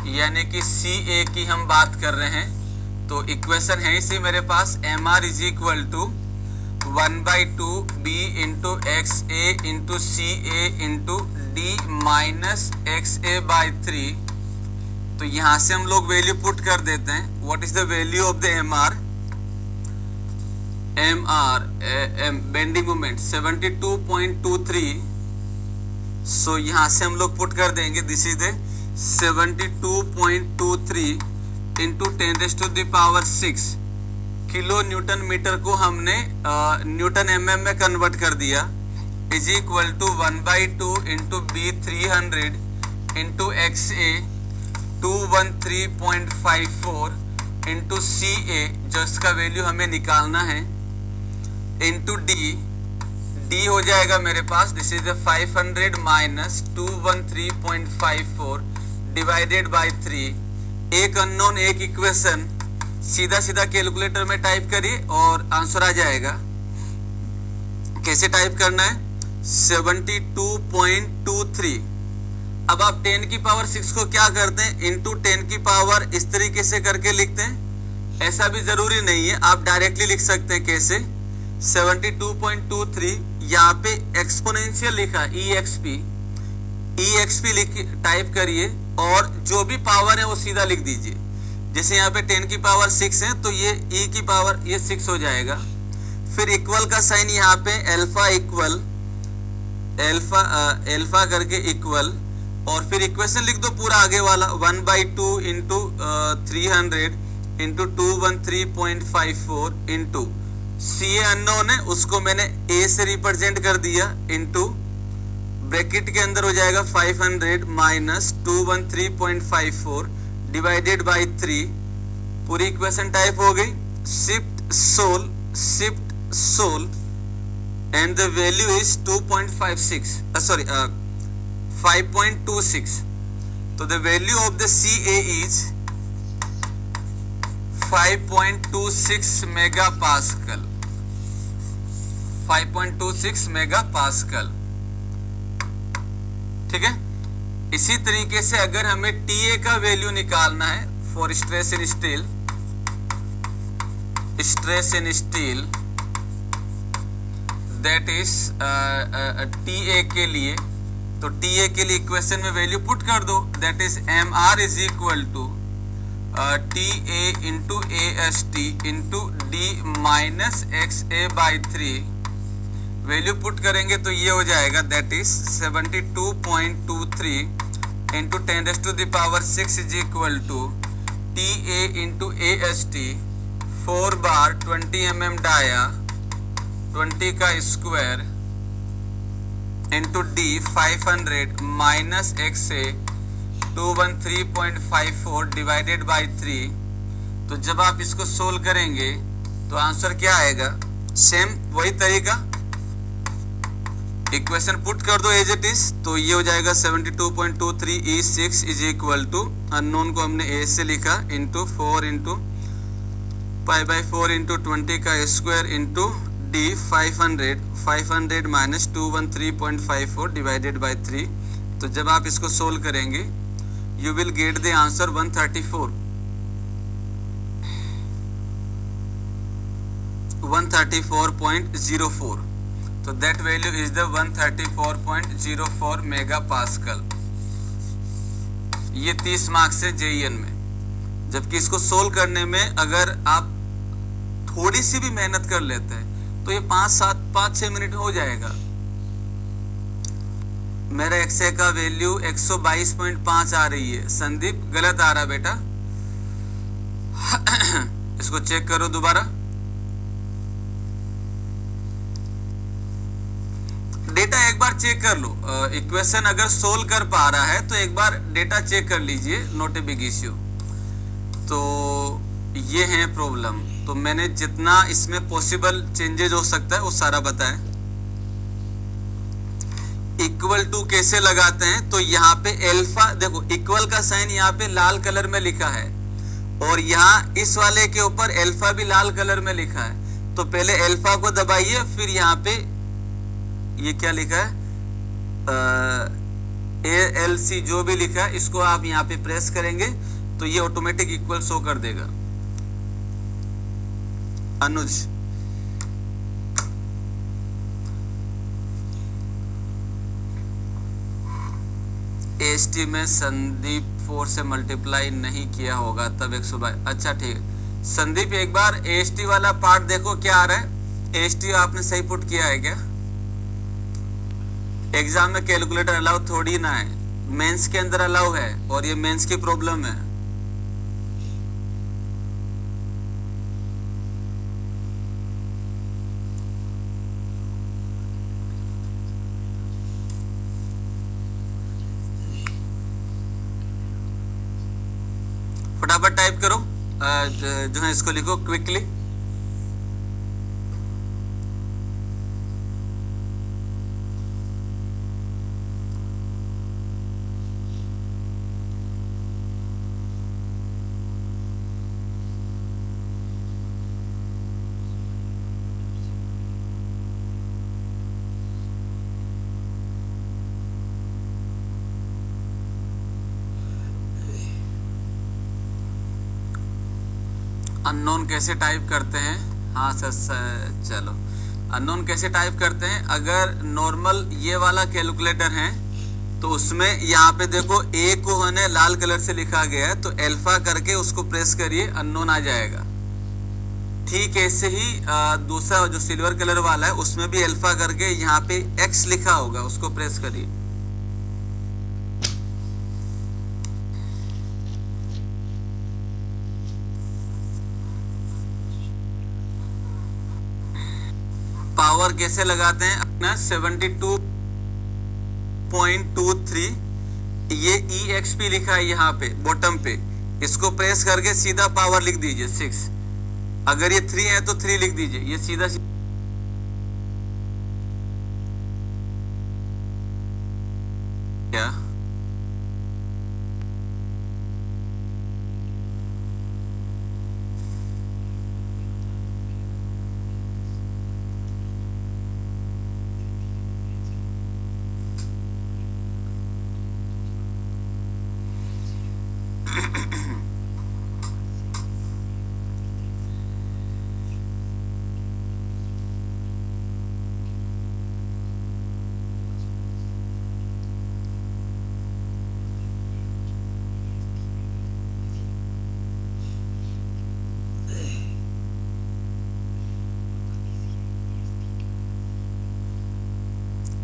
यानी कि सी ए की हम बात कर रहे हैं। तो इक्वेशन है इसी मेरे पास, M R is equal to 1/2 B into X A into C A into D minus X A by 3। तो यहां से हम लोग वैल्यू पुट कर देते हैं। What is the value of the M R bending moment 72.23। So यहां से हम लोग पुट कर देंगे, this is the 72.23 into 10⁻⁶ kilo newton metre को हमने न्यूटन mm में कन्वर्ट कर दिया, is equal to 1/2 into B 300 into X A 213.54 into C A जो इसका वैल्यू हमें निकालना है इंटू डी हो जाएगा मेरे पास, this is 500 minus 213.54 divided by 3। एक अननोन एक इक्वेशन, सीधा सीधा कैलकुलेटर में टाइप करिए और आंसर आ जाएगा। कैसे टाइप करना है? 72.23। अब आप 10 की पावर 6 को क्या करते हैं, इंटू 10 की पावर इस तरीके से करके लिखते हैं। ऐसा भी जरूरी नहीं है, आप डायरेक्टली लिख सकते हैं। कैसे? 72.23 यहाँ पे एक्सपोनेंशियल लिखा EXP लिख टाइप करिए और जो भी पावर है वो सीधा लिख दीजिए। जैसे यहाँ पे 10 की पावर 6 है तो ये e की पावर ये 6 हो जाएगा। फिर इक्वल का साइन यहाँ पे एल्फा करके इक्वल, और फिर इक्वेशन लिख दो पूरा आगे वाला 1/2 इंटू 300 इंटू 213.54 इंटू सी ए अननोन है उसको मैंने ए से रिप्रेजेंट कर दिया, इंटू ब्रैकेट के अंदर हो जाएगा 500 माइनस 213.54 डिवाइडेड बाय 3। पूरी इक्वेशन टाइप हो गई। Shift solve and the value is 5.26। तो the value of the C A is 5.26 megapascal. 5.26 megapascal, ठीक है। इसी तरीके से अगर हमें TA का वैल्यू निकालना है for stress in steel that is TA के लिए, तो TA के लिए इक्वेशन में वैल्यू पुट कर दो, that is MR is equal to TA into AST into D minus XA by 3। Value put करेंगे तो ये हो जाएगा, that is 72.23 into 10⁻⁶ is equal to TA into AST 4 bar 20 mm dia 20 का square into D 500 minus XA 213.54 divided by 3। तो जब आप इसको सोल्व करेंगे तो आंसर क्या आएगा? सेम वही तरीका, इक्वेशन पुट कर दो एज इट इज, तो ये हो जाएगा 72.23 E6 is equal to unknown को हमने ए से लिखा इंटू 4 इंटू π/4 इंटू 20 का square into D 500 minus 213.54 divided by 3। तो जब आप इसको सोल्व करेंगे you will get the answer 134.04। तो that value is the 134.04 megapascal. ये 30 मार्क्स है JEN में। जबकि इसको सोल्व करने में अगर आप थोड़ी सी भी मेहनत कर लेते हैं तो ये 5-6 मिनट हो जाएगा। मेरा XA का वैल्यू 122.5 आ रही है। संदीप गलत आ रहा बेटा, इसको चेक करो दोबारा। डेटा एक बार चेक कर लो, इक्वेशन अगर सोल्व कर पा रहा है तो एक बार डेटा चेक कर लीजिए, नॉट ए बिग इश्यू। तो ये है प्रॉब्लम। तो मैंने जितना इसमें पॉसिबल चेंजेस हो सकता है वो सारा बताया। इक्वल टू कैसे लगाते हैं? तो यहाँ पे एल्फा देखो, इक्वल का साइन यहाँ पे लाल कलर में लिखा है और यहाँ इस वाले के ऊपर एल्फा भी लाल कलर में लिखा है। तो पहले एल्फा को दबाइए, फिर यहाँ पे ये क्या लिखा है ALC जो भी लिखा है इसको आप यहाँ पे प्रेस करेंगे तो ये ऑटोमेटिक इक्वल शो कर देगा। अनुज, AST में संदीप 4 से मल्टीप्लाई नहीं किया होगा तब 122। अच्छा ठीक है संदीप, एक बार AST वाला पार्ट देखो क्या आ रहा है। AST आपने सही पुट किया है क्या? एग्जाम में कैलकुलेटर अलाउ थोड़ी ना है, मेंस के अंदर अलाउ है और ये मेंस की प्रॉब्लम है। फटाफट टाइप करो, जो है इसको लिखो क्विकली। अननोन कैसे टाइप करते हैं? हाँ सर, चलो अननोन कैसे टाइप करते हैं? अगर नॉर्मल ये वाला कैलकुलेटर है तो उसमें यहाँ पे देखो ए को है लाल कलर से लिखा गया है, तो अल्फा करके उसको प्रेस करिए, अननोन आ जाएगा। ठीक ऐसे ही दूसरा जो सिल्वर कलर वाला है उसमें भी अल्फा करके यहाँ पे एक्स लिखा होगा, उसको प्रेस करिए। पावर कैसे लगाते हैं? अपना 72.23 ये EXP लिखा है यहाँ पे बॉटम पे, इसको प्रेस करके सीधा पावर लिख दीजिए 6। अगर ये 3 है तो 3 लिख दीजिए, ये सीधा क्या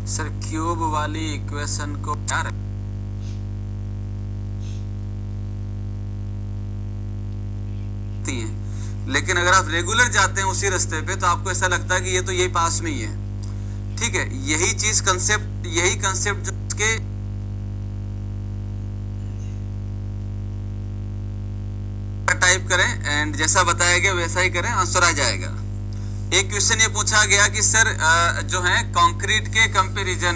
सर क्यूब वाली इक्वेशन को क्या रखती है, लेकिन अगर आप रेगुलर जाते हैं उसी रास्ते पे तो आपको ऐसा लगता है कि ये तो यही पास में ही है। ठीक है, यही चीज कंसेप्ट, यही कंसेप्ट जो उसके टाइप करें एंड जैसा बताया गया वैसा ही करें, आंसर आ जाएगा। एक क्वेश्चन ये पूछा गया कि सर जो है कंक्रीट के कंपैरिजन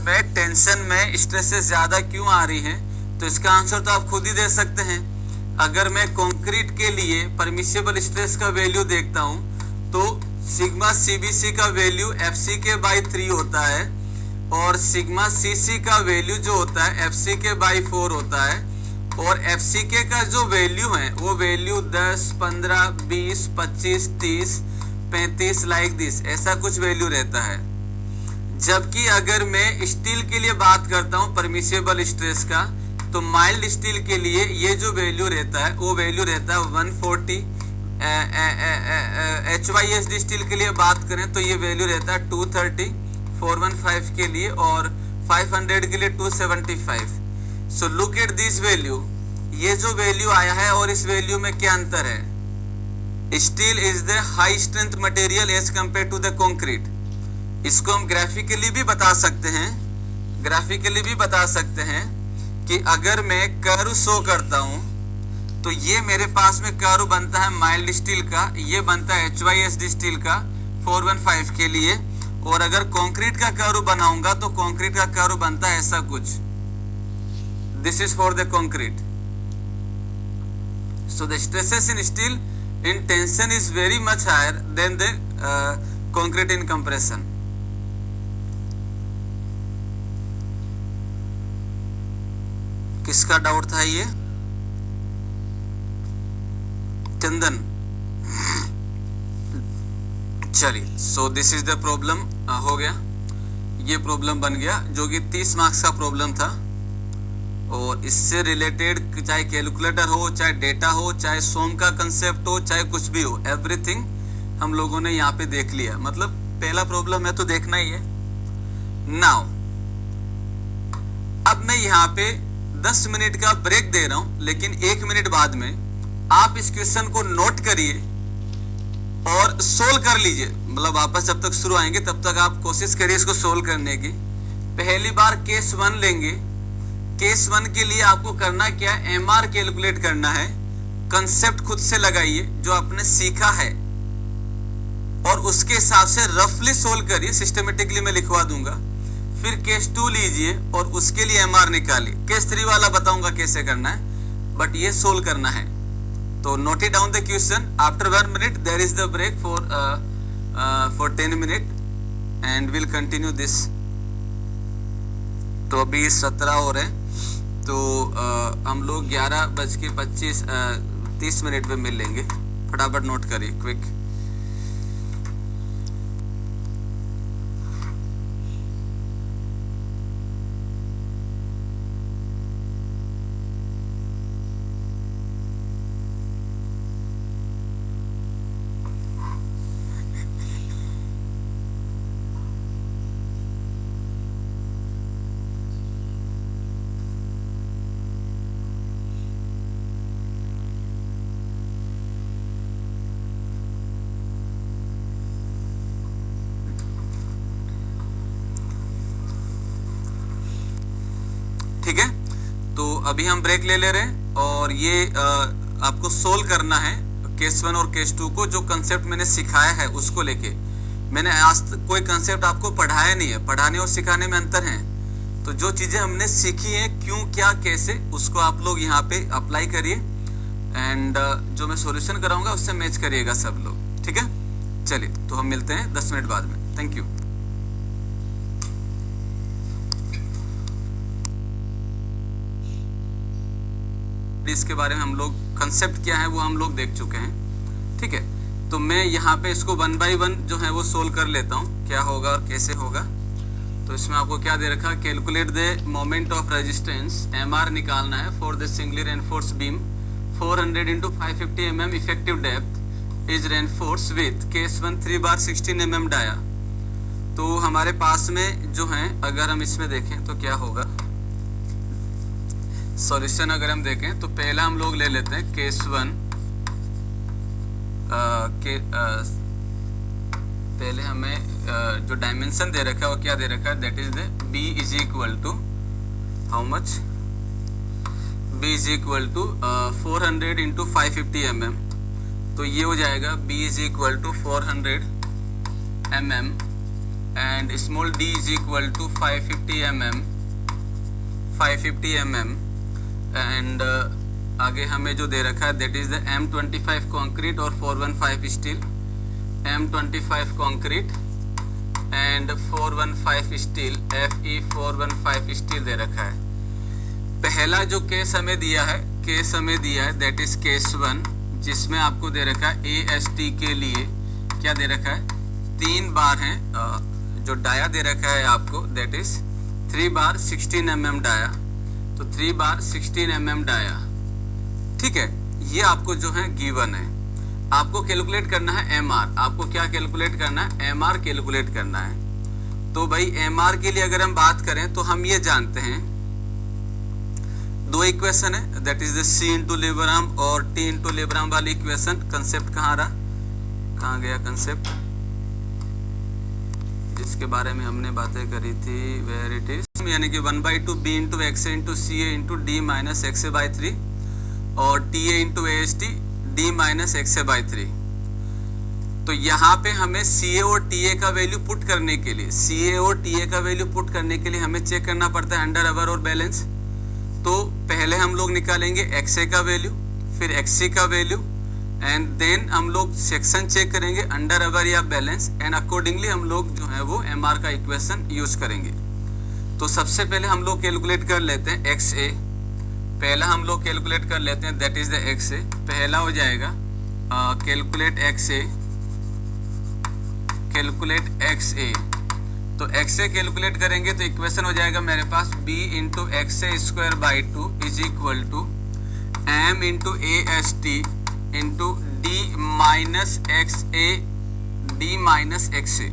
में टेंशन में स्ट्रेसेस ज्यादा क्यों आ रही हैं? तो इसका आंसर तो आप खुद ही दे सकते हैं। अगर मैं कंक्रीट के लिए परमिसिबल स्ट्रेस का वैल्यू देखता हूं तो सिग्मा CBC का वैल्यू FC के बाई 3 होता है और सिग्मा CC का वैल्यू जो होता है FC के बाई 4 होता है, और FCK का जो वैल्यू है वो वैल्यू 10, 15, 20, 25, 30, 35 लाइक दिस, ऐसा कुछ वैल्यू रहता है। जबकि अगर मैं स्टील के लिए बात करता हूं परमिसिबल स्ट्रेस का, तो माइल्ड स्टील के लिए ये जो वैल्यू रहता है वो वैल्यू रहता है 140। HYSD स्टील के लिए बात करें तो ये वैल्यू रहता है 230, 415 के लिए, और 500 के लिए 275। So look at this value, ये जो वैल्यू आया है और इस वैल्यू में क्या अंतर है? Steel is the high strength material as compare to the concrete. इसको हम ग्राफिकली भी बता सकते हैं कि अगर मैं कर्व शो करता हूं तो ये मेरे पास में कर्व बनता है माइल्ड स्टील का, ये बनता है HYSD स्टील का 415 के लिए, और अगर कंक्रीट का कर्व बनाऊंगा तो कंक्रीट का कर्व बनता है ऐसा कुछ। This is for the concrete. So the stresses in steel in tension is very much higher than the concrete in compression. किसका डाउट था ये? चंदन। चलिए, so this is the problem. हो गया, ये प्रॉब्लम बन गया जो कि 30 मार्क्स का प्रॉब्लम था। और इससे रिलेटेड चाहे कैलकुलेटर हो, चाहे डेटा हो, चाहे सोम का कंसेप्ट हो, चाहे कुछ भी हो, एवरीथिंग हम लोगों ने यहाँ पे देख लिया। मतलब पहला प्रॉब्लम है तो देखना ही है। नाउ अब मैं यहाँ पे 10 मिनट का ब्रेक दे रहा हूं, लेकिन 1 मिनट बाद में आप इस क्वेश्चन को नोट करिए और सोल्व कर लीजिए। मतलब वापस जब तक शुरू आएंगे तब तक आप कोशिश करिए इसको सोल्व करने की। पहली बार केस 1 लेंगे। केस 1 के लिए आपको करना क्या, एमआर कैलकुलेट करना है। कंसेप्ट खुद से लगाइए जो आपने सीखा है और उसके हिसाब से रफली सोल्व करिए। सिस्टमेटिकली मैं लिखवा दूंगा। फिर केस 2 लीजिए और उसके लिए एमआर निकालिए। केस 3 वाला बताऊंगा कैसे करना है, बट ये सोल्व करना है। तो note it down the question. After 1 minute there is the break for 10 minute and will continue this. तो अभी 17 हो रहे हैं, तो हम लोग 11:25 मिनट पे मिल लेंगे। फटाफट नोट करिए, क्विक। ठीक है, तो अभी हम ब्रेक ले रहे हैं और ये आपको सोल्व करना है केस 1 और केस 2 को। जो कंसेप्ट मैंने सिखाया है उसको लेके। मैंने आज तक कोई कंसेप्ट आपको पढ़ाया नहीं है। पढ़ाने और सिखाने में अंतर है। तो जो चीजें हमने सीखी हैं, क्यों, क्या, कैसे, उसको आप लोग यहाँ पे अप्लाई करिए एंड जो मैं सॉल्यूशन कराऊंगा उससे मैच करिएगा सब लोग। ठीक है, चलिए तो हम मिलते हैं 10 मिनट बाद में। Thank you. इसके बारे में हम लोग कंसेप्ट क्या है वो हम लोग देख चुके हैं। ठीक है, तो मैं यहाँ पे इसको 1 बाय 1 जो है वो सोल्व कर लेता हूँ, क्या होगा और कैसे होगा। तो इसमें आपको क्या दे रखा, calculate the moment of resistance, MR निकालना है for the singly reinforce beam 400 × 550 mm effective depth is reinforce with case 1 3 bar 16 mm dia. तो हमारे पास में जो है, अगर हम इसमें देखें तो क्या होगा सॉल्यूशन। अगर हम देखें तो पहला हम लोग ले लेते हैं केस 1 पहले हमें जो डायमेंशन दे रखा है वो क्या दे रखा है, that is the B is equal to how much, B is equal to 400 × 550 mm। तो ये हो जाएगा B is equal to 400 mm and small d is equal to 550 mm and आगे हमें जो दे रखा है that is the M25 concrete और 415 steel, M25 concrete and 415 steel, FE 415 steel दे रखा है। पहला जो केस हमें दिया है दैट इज केस 1, जिसमें आपको दे रखा है AST के लिए क्या दे रखा है, 3 बार है जो डाया दे रखा है आपको, that is 3 bar 16 mm dia. तो 3 बार 16 mm डाया। ठीक है, ये आपको जो है गिवन है। आपको कैलकुलेट करना है एमआर। आपको क्या कैलकुलेट करना है, एमआर कैलकुलेट करना है। तो भाई एमआर के लिए अगर हम बात करें तो हम ये जानते हैं, 2 इक्वेशन है, दैट इज द C × लेबराम और T × लेबराम वाली इक्वेशन। कंसेप्ट कहाँ रहा, कहाँ गया कंसेप्ट जिसके बारे में हमने बातें करी थी, वेयर इट इज, यानी कि 1/2 B × XA × CA × D - XA/3 और TA × AST D - XA/3। तो यहाँ पे हमें CA और TA का वैल्यू पुट करने के लिए, CA और TA का वैल्यू पुट करने के लिए हमें चेक करना पड़ता है अंडर अवर और बैलेंस। तो पहले हम लोग निकालेंगे XA का वैल्यू, फिर XC का वैल्यू एंड देन हम लोग सेक्शन चेक करेंगे अंडर अवर या बैलेंस एंड अकॉर्डिंगली हम लोग जो है वो MR का इक्वेशन यूज करेंगे। तो सबसे पहले हम लोग कैलकुलेट कर लेते हैं XA। पहला हम लोग कैलकुलेट कर लेते हैं, दैट इज द एक्स ए। पहला हो जाएगा calculate x A, calculate x A. तो एक्स ए कैलकुलेट करेंगे तो इक्वेशन हो जाएगा मेरे पास b into X A square by 2 is equal to m into A S T into D minus X A, D minus X A.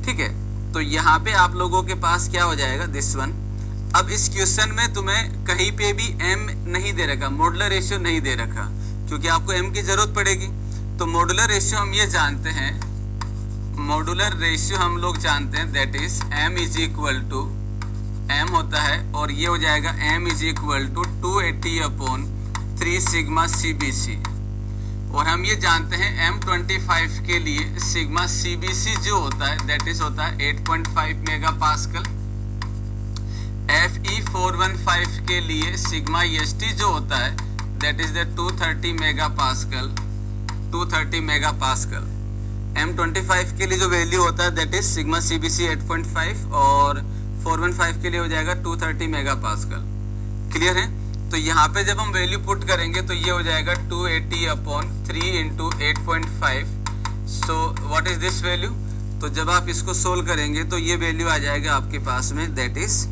ठीक है, तो यहाँ पे आप लोगों के पास क्या हो जाएगा, दिस वन। अब इस क्वेश्चन में तुम्हें कहीं पे भी m नहीं दे रखा, मॉडुलर रेशियो नहीं दे रखा, क्योंकि आपको m की जरूरत पड़ेगी। तो मॉडुलर रेशियो हम ये जानते हैं, मॉडुलर रेशियो हम लोग जानते हैं that is m is equal to, m होता है और ये हो जाएगा m is equal to 280/3 sigma CBC। और हम ये जानते हैं M25 के लिए सिग्मा CBC जो होता है दैट इज होता है 8.5 मेगा पास्कल। FE415 के लिए सिग्मा EST जो होता है that is the 230 mega pascal, 230 mega pascal. M25 के लिए जो वैल्यू होता है दैट इज सिग्मा CBC 8.5 और 415 के लिए हो जाएगा 230 मेगा पास्कल। क्लियर है? तो यहाँ पे जब हम वैल्यू पुट करेंगे तो ये हो जाएगा 280/3 into 8.5। So what is this value? तो जब आप इसको सोल्व करेंगे तो ये वैल्यू आ जाएगा आपके पास में that is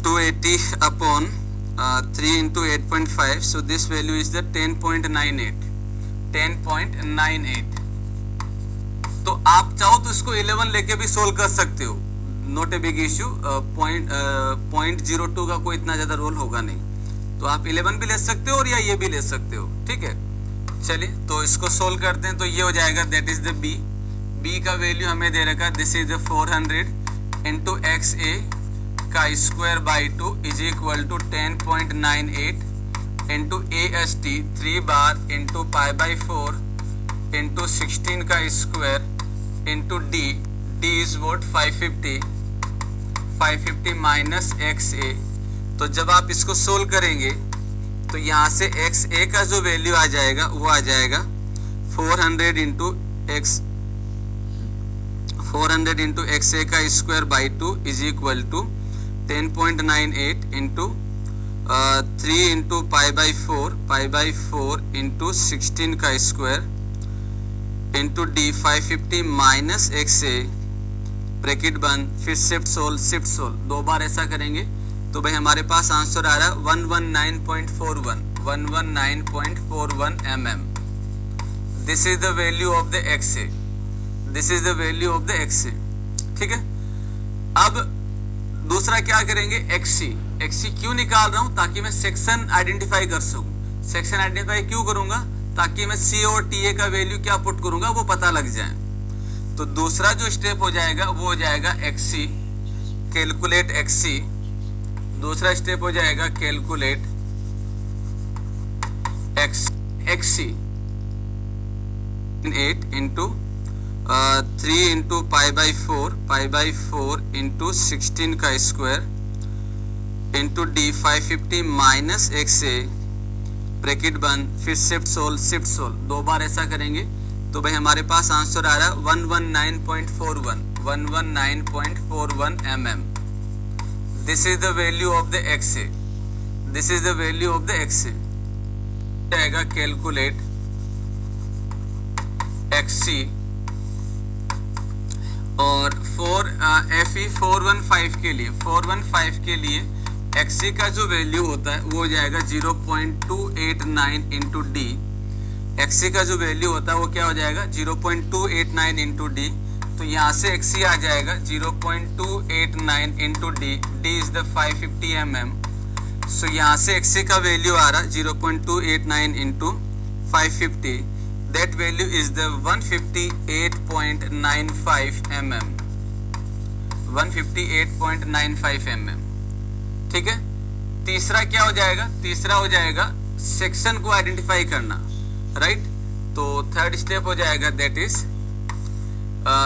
280/3 into 8.5। So this value is the 10.98, 10.98। तो आप चाहो तो इसको 11 लेके भी सोल्व कर सकते हो, नॉट ए बिग इश्यू। 0.02 का कोई इतना ज्यादा रोल होगा नहीं, तो आप 11 भी ले सकते हो और या ये भी ले सकते हो। ठीक है, चलिए तो इसको सोल्व करते हैं। तो ये हो जाएगा दैट इज द बी का वैल्यू हमें दे रखा, this is the 400 into X A का square by 2 is equal to 10.98 into A S T 3 bar into pi by 4 into 16 का square into D is what 550 minus X A. तो जब आप इसको सोल्व करेंगे तो यहाँ से एक्स ए का जो वैल्यू आ जाएगा वो आ जाएगा 400 इंटू एक्स ए का square by 2 is equal to 10.98 into 3 into pi by 4 into 16 का square into D 550 minus X A bracket बंद, फिर शिफ्ट सोल्व। 2 बार ऐसा करेंगे तो भाई हमारे पास आंसर आ रहा है 119.41 mm। This is the value of the X A, this is the value of the X A. ठीक है, अब दूसरा क्या करेंगे, एक्ससी क्यों निकाल रहा हूं, ताकि मैं सेक्शन आइडेंटिफाई कर सकूं। सेक्शन आइडेंटिफाई क्यों करूंगा, ताकि मैं सी और टी ए का वैल्यू क्या पुट करूंगा वो पता लग जाए। तो दूसरा जो स्टेप हो जाएगा वो हो जाएगा एक्ससी, कैलकुलेट एक्ससी। दूसरा स्टेप हो जाएगा calculate X C 8 into 3 into pi by 4 into 16 का square into D 550 minus X A bracket बंद, फिर शिफ्ट सोल्व। 2 बार ऐसा करेंगे तो भाई हमारे पास आंसर आ रहा है 119.41 mm। This is the value of the X A, this is the value of the X A. जाएगा कैलकुलेट एक्ससी और FE415 के लिए एक्ससी का जो वैल्यू होता है वो हो जाएगा 0.289 इंटू डी। एक्ससी का जो वैल्यू होता है वो क्या हो जाएगा 0.289 इंटू डी। तो यहाँ से एक्ससी आ जाएगा 0.289 into D, D is the 550 mm। सो यहाँ से एक्ससी का वैल्यू आ रहा 0.289 into 550, that value is the 158.95 mm, 158.95 mm। ठीक है, तीसरा क्या हो जाएगा, तीसरा हो जाएगा सेक्शन को आइडेंटिफाई करना, राइट। तो थर्ड स्टेप हो जाएगा दैट इज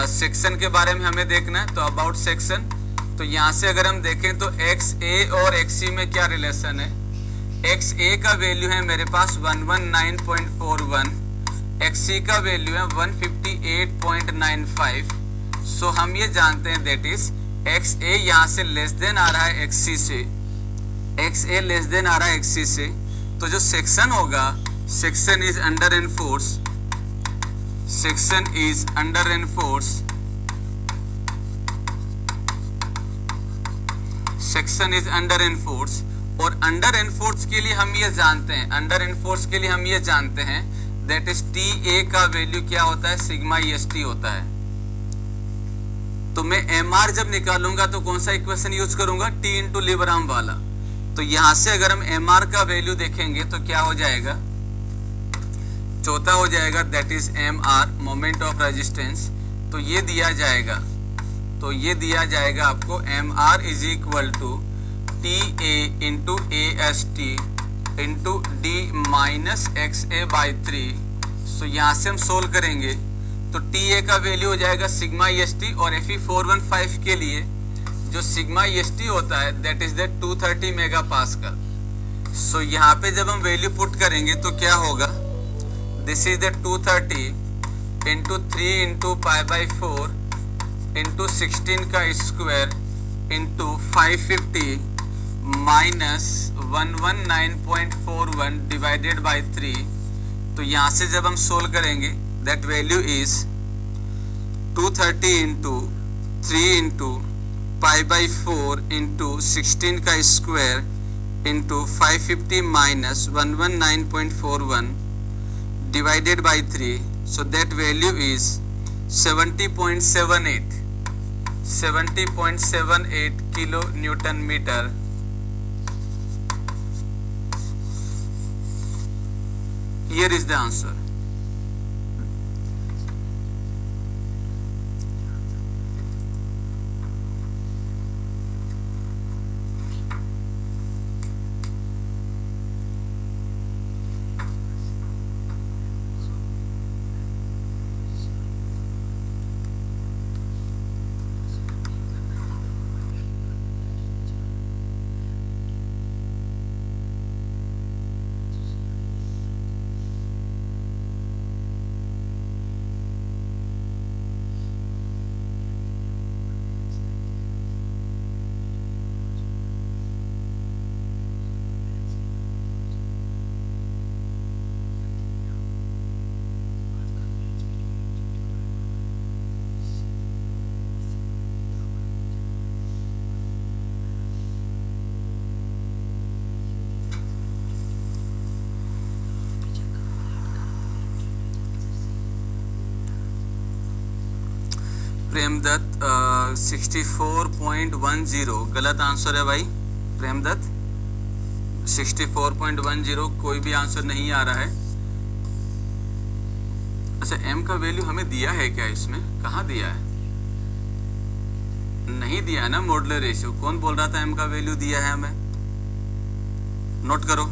सेक्शन के बारे में हमें देखना है। तो अबाउट सेक्शन, तो यहाँ से अगर हम देखें तो एक्स ए और एक्स सी में क्या रिलेशन है। एक्स ए का वैल्यू है मेरे पास 119.41, एक्स सी का वैल्यू है 158.95। सो हम ये जानते हैं दैट इज एक्स ए यहाँ से लेस देन आ रहा है एक्स सी से, एक्स ए लेस देन आ रहा है एक्स सी से, तो जो सेक्शन होगा, section is under enforce, section is under enforce, section is under enforce. और अंडर एनफोर्स के लिए हम ये जानते हैं, अंडर एनफोर्स के लिए हम ये जानते हैं दैट इज टी ए का वैल्यू क्या होता है, सिग्मा एस टी होता है। तो मैं एम आर जब निकालूंगा तो कौन सा इक्वेशन यूज करूंगा, टी इंटू लिबराम वाला। तो यहां से अगर हम एम आर का वैल्यू देखेंगे तो क्या हो जाएगा, चौथा हो जाएगा, that is M R moment of resistance. तो ये दिया जाएगा, तो ये दिया जाएगा आपको M R is equal to T A into A S T into D minus X A by 3। So यहाँ से हम सोल्व करेंगे तो टी ए का वैल्यू हो जाएगा सिग्मा एस टी, और एफ ई 415 के लिए जो सिग्मा एस टी होता है that is the 230 mega pascal. So यहाँ पे जब हम वैल्यू पुट करेंगे तो क्या होगा, this is the 230 into 3 into pi by 4 into 16 का square into 550 minus 119.41 divided by 3। तो यहाँ से जब हम सोल्व करेंगे that value is 230 into 3 into pi by 4 into 16 का square into 550 minus 119.41 divided by 3, so that value is 70.78 kilo newton metre. Here is the answer. Premdatt 64.10 गलत answer है भाई। प्रेमदत्त 64.10 कोई भी आंसर नहीं आ रहा है। अच्छा, m का वैल्यू हमें दिया है क्या, इसमें कहाँ दिया है, नहीं दिया है ना। मॉडुलर रेशियो कौन बोल रहा था m का वैल्यू दिया है हमें, नोट करो।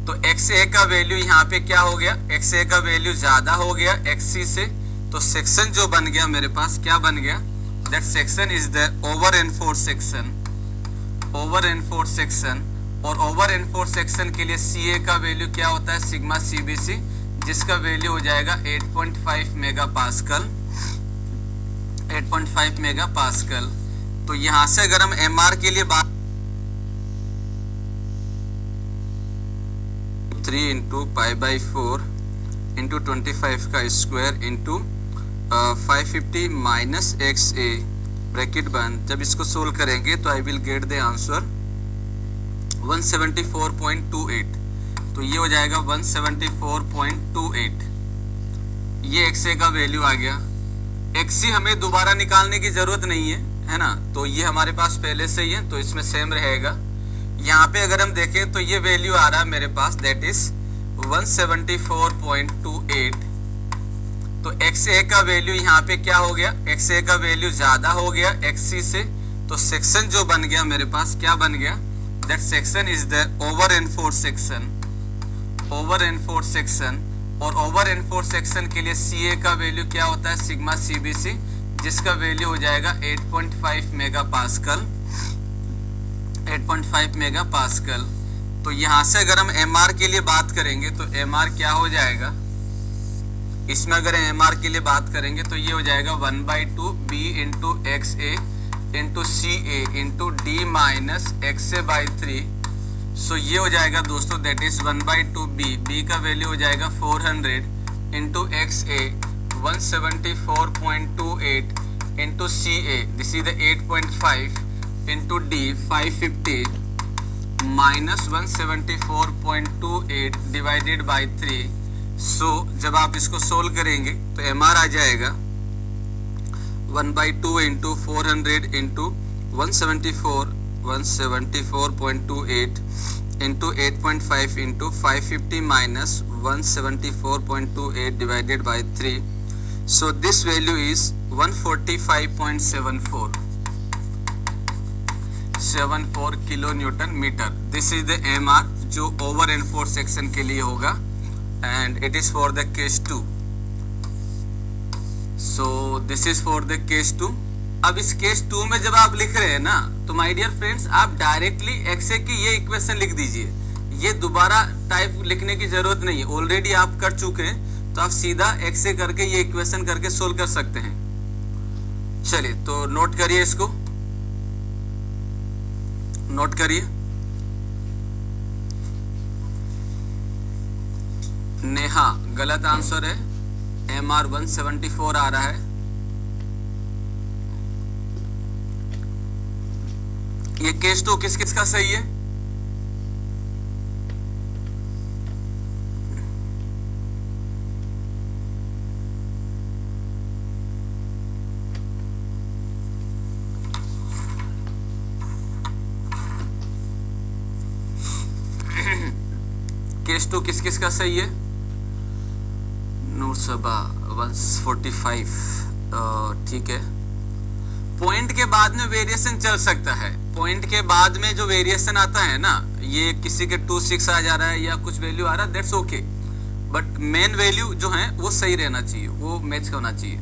तो एक्स ए का वैल्यू यहाँ पे क्या हो गया, एक्स ए का वैल्यू ज्यादा हो गया एक्स सी से। तो सेक्शन जो बन गया मेरे पास क्या बन गया, that section is the over enforce section, over enforce section. और ओवर एनफोर्स सेक्शन के लिए सी ए का वैल्यू क्या होता है, सिग्मा सी बी सी, जिसका वैल्यू हो जाएगा 8.5 मेगा पास्कल, 8.5 मेगा पास्कल। तो यहां से अगर हम एम आर के लिए बात 3 इंटू पाई बाई 4 इंटू 25 का square into 550 minus X A bracket बंद, जब इसको सोल्व करेंगे तो I will get the answer 174.28। तो ये हो जाएगा 174.28। ये एक्स ए का वैल्यू आ गया। एक्स सी हमें दोबारा निकालने की जरूरत नहीं है ना, तो ये हमारे पास पहले से ही है, तो इसमें सेम रहेगा। यहाँ पे अगर हम देखें तो ये वैल्यू आ रहा है मेरे पास, दैट इज 174.28। तो एक्स ए का वैल्यू यहाँ पे क्या हो गया, एक्स ए का वैल्यू ज्यादा हो गया एक्स सी से। तो सेक्शन जो बन गया मेरे पास क्या बन गया, that section is the over enforce section, over enforce section. और ओवर एनफोर्स सेक्शन के लिए CA का वैल्यू क्या होता है, सिग्मा CBC, जिसका वैल्यू हो जाएगा 8.5 मेगापास्कल, 8.5 मेगापास्कल। तो यहां से अगर हम MR के लिए बात करेंगे तो MR क्या हो जाएगा, इसमें अगर MR के लिए बात करेंगे तो ये हो जाएगा 1/2 B into XA into CA into D minus XA/3। सो ये हो जाएगा दोस्तों दैट इज 1/2 B का वैल्यू हो जाएगा 400 into XA 174.28 into CA this is the 8.5 into D 550 minus 174.28 divided by 3। So जब आप इसको सोल्व करेंगे तो MR आ जाएगा 1/2 into 400 into 174.28 into 8.5 into 550 minus 174.28 divided by 3। So this value is 145.74 kilo newton metre. This is the MR जो over enforce section के लिए होगा and it is for the case 2. so this is for the case 2। अब इस case 2 में जब आप लिख रहे हैं ना तो माय डियर फ्रेंड्स आप डायरेक्टली XA की ये इक्वेशन लिख दीजिए, ये दोबारा टाइप लिखने की जरूरत नहीं है, ऑलरेडी आप कर चुके हैं तो आप सीधा XA करके ये इक्वेशन करके सोल्व कर सकते हैं। चलिए तो नोट करिए, इसको नोट करिए। नेहा गलत आंसर है, MR 174 आ रहा है। ये केस 2 किस किस का सही है? केस 2 किस किस का सही है? नूरसबा 145 ठीक है। पॉइंट के बाद में वेरिएशन चल सकता है, पॉइंट के बाद में जो वेरिएशन आता है ना, ये किसी के 26 आ जा रहा है या कुछ वैल्यू आ रहा है, that's okay, but main value जो है वो सही रहना चाहिए, वो मैच होना चाहिए।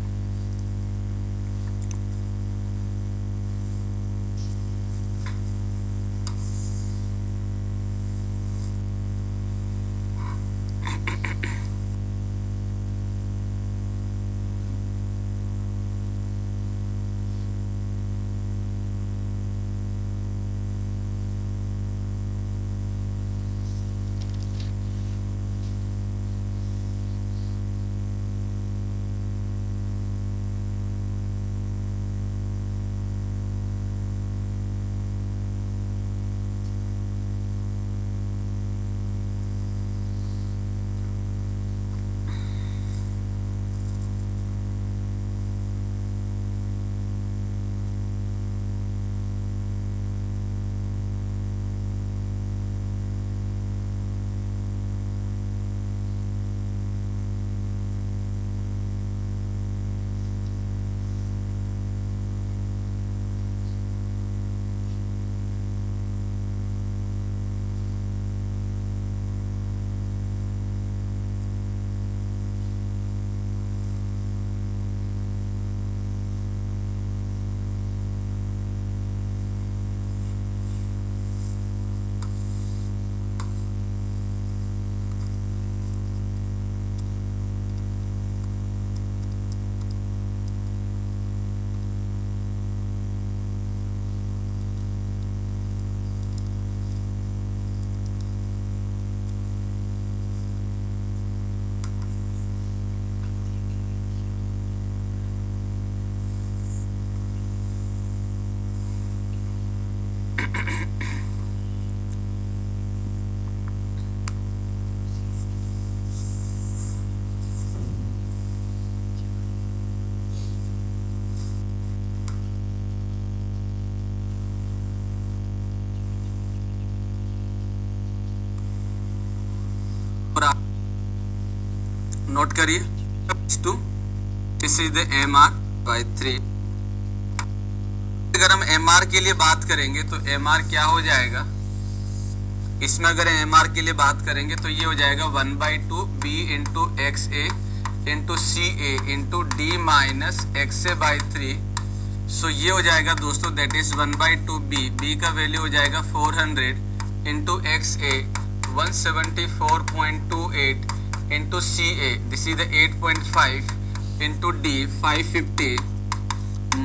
नोट करिए, this is the MR by 3। अगर हम MR के लिए बात करेंगे तो MR क्या हो जाएगा, इसमें अगर एम आर के लिए बात करेंगे तो ये हो जाएगा 1/2 B into X A into C A into D minus X A by 3। So ये हो जाएगा दोस्तों दैट इज 1/2 बी का वैल्यू हो जाएगा 400 into X A 174.28 into C A this is the 8.5 into D 550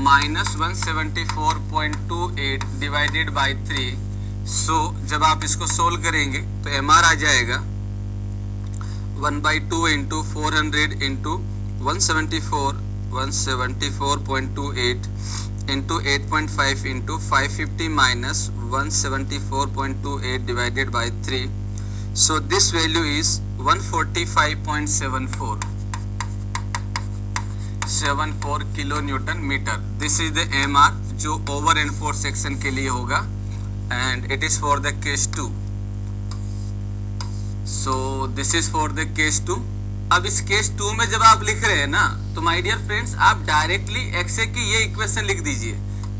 minus 174.28 divided by 3। So जब आप इसको सोल्व करेंगे तो एम आर आ जाएगा 1/2 into 400 into 174.28 into 8.5 into 550 minus 174.28 divided by 3। So this value is 145.74 kilo newton metre. This is the M R जो over enforce section के लिए होगा and it is for the case 2. so this is for the case 2. अब इस case 2 में जब आप लिख रहे हैं ना तो माय डियर फ्रेंड्स आप डायरेक्टली एक्स ए की ये इक्वेशन लिख दीजिए,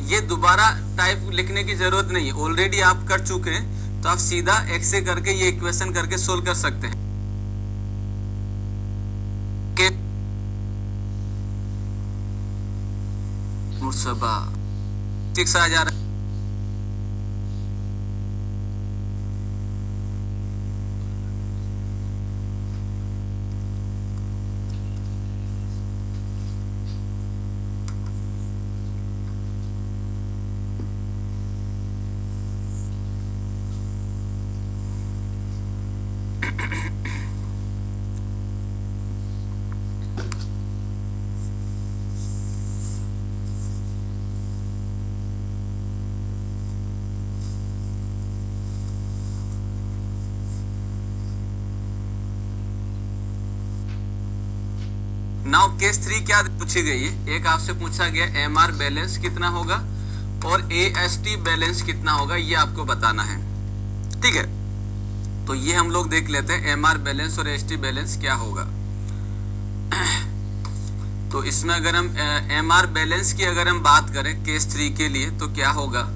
ये दोबारा टाइप लिखने की जरूरत नहीं है, ऑलरेडी आप कर चुके हैं तो आप सीधा एक्स ए करके ये इक्वेशन करके सोल्व कर सकते हैं। मुर्सबा 6 आ जा रहा है। नाउ केस 3 क्या पूछी गई है, एक आपसे पूछा गया एम आर बैलेंस कितना होगा और एएसटी बैलेंस कितना होगा, ये आपको बताना है। ठीक है, तो ये हम लोग देख लेते हैं एम आर बैलेंस और एएसटी बैलेंस क्या होगा। तो इसमें अगर हम एम आर बैलेंस की अगर हम बात करें केस 3 के लिए तो क्या होगा,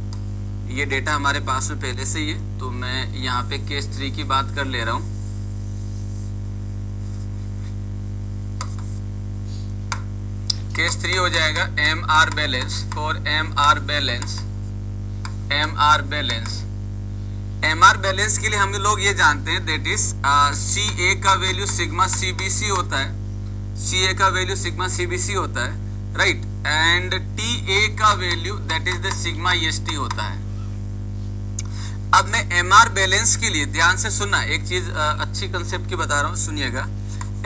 ये डेटा हमारे पास में पहले से ही है तो मैं यहाँ पे केस 3 की बात कर ले रहा हूँ। केस 3 हो जाएगा M R balance for M R balance के लिए हम लोग ये जानते हैं दैट इज सी ए का वैल्यू सिग्मा सीबीसी होता है, सी ए का वैल्यू सिग्मा सीबीसी होता है, राइट, एंड टी ए का value that is the sigma EST होता है। अब मैं एम आर बैलेंस के लिए ध्यान से सुनना, एक चीज अच्छी कंसेप्ट की बता रहा हूँ, सुनिएगा।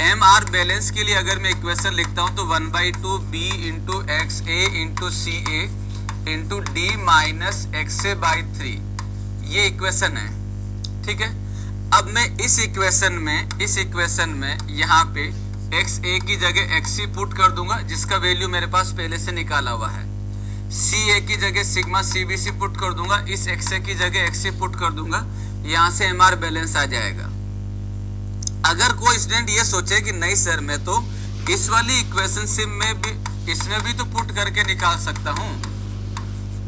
एम आर बैलेंस के लिए अगर मैं इक्वेशन लिखता हूं तो 1/2 B into X A into C A into D minus X A by 3 ये इक्वेशन है। ठीक है, अब मैं इस इक्वेशन में यहाँ पे एक्स ए की जगह एक्स सी पुट कर दूंगा जिसका वैल्यू मेरे पास पहले से निकाला हुआ है, सी ए की जगह सिग्मा सीबीसी पुट कर दूंगा, इस एक्स ए की जगह एक्स सी पुट कर दूंगा, यहाँ से एम आर बैलेंस आ जाएगा। अगर कोई स्टूडेंट ये सोचे कि नहीं सर मैं तो इस वाली इक्वेशन में भी इसमें भी तो पुट करके निकाल सकता हूँ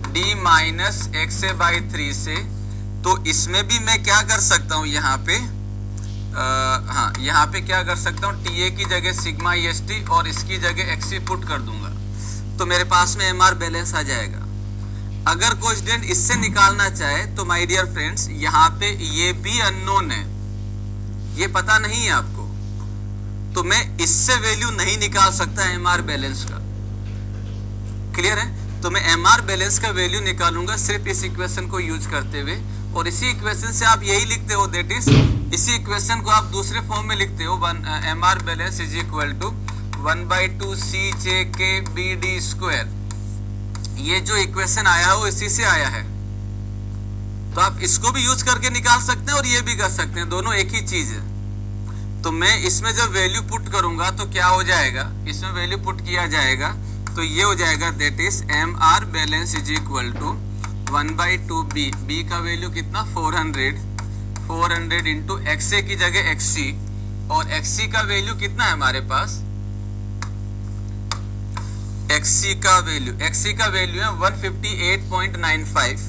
d minus X A by 3 से, तो इसमें भी मैं क्या कर सकता हूँ यहाँ पे हाँ यहाँ पे क्या कर सकता हूँ, टी ए की जगह सिग्मा ईएसटी और इसकी जगह एक्सी पुट कर दूंगा तो मेरे पास में एम आर बैलेंस आ जाएगा। अगर कोई स्टूडेंट इससे निकालना चाहे तो माय डियर फ्रेंड्स यहाँ पे ये भी अननोन है, ये पता नहीं है आपको, तो मैं इससे वैल्यू नहीं निकाल सकता एम आर बैलेंस का। क्लियर है, तो मैं एम आर बैलेंस का वैल्यू निकालूंगा सिर्फ इस इक्वेशन को यूज करते हुए, और इसी इक्वेशन से आप यही लिखते हो दैट इज इसी इक्वेशन को आप दूसरे फॉर्म में लिखते हो M R balance is equal to 1/2 C J K B D square. ये जो इक्वेशन आया है वो इसी से आया है, तो आप इसको भी यूज करके निकाल सकते हैं और ये भी कर सकते हैं, दोनों एक ही चीज है। तो मैं इसमें जब वैल्यू पुट करूंगा तो क्या हो जाएगा, इसमें वैल्यू पुट किया जाएगा तो ये हो जाएगा that is M R balance is equal to 1/2 B का वैल्यू कितना 400 इंटू एक्स ए की जगह एक्सी, और एक्सी का वैल्यू कितना है हमारे पास, एक्सी का वैल्यू है 158.95,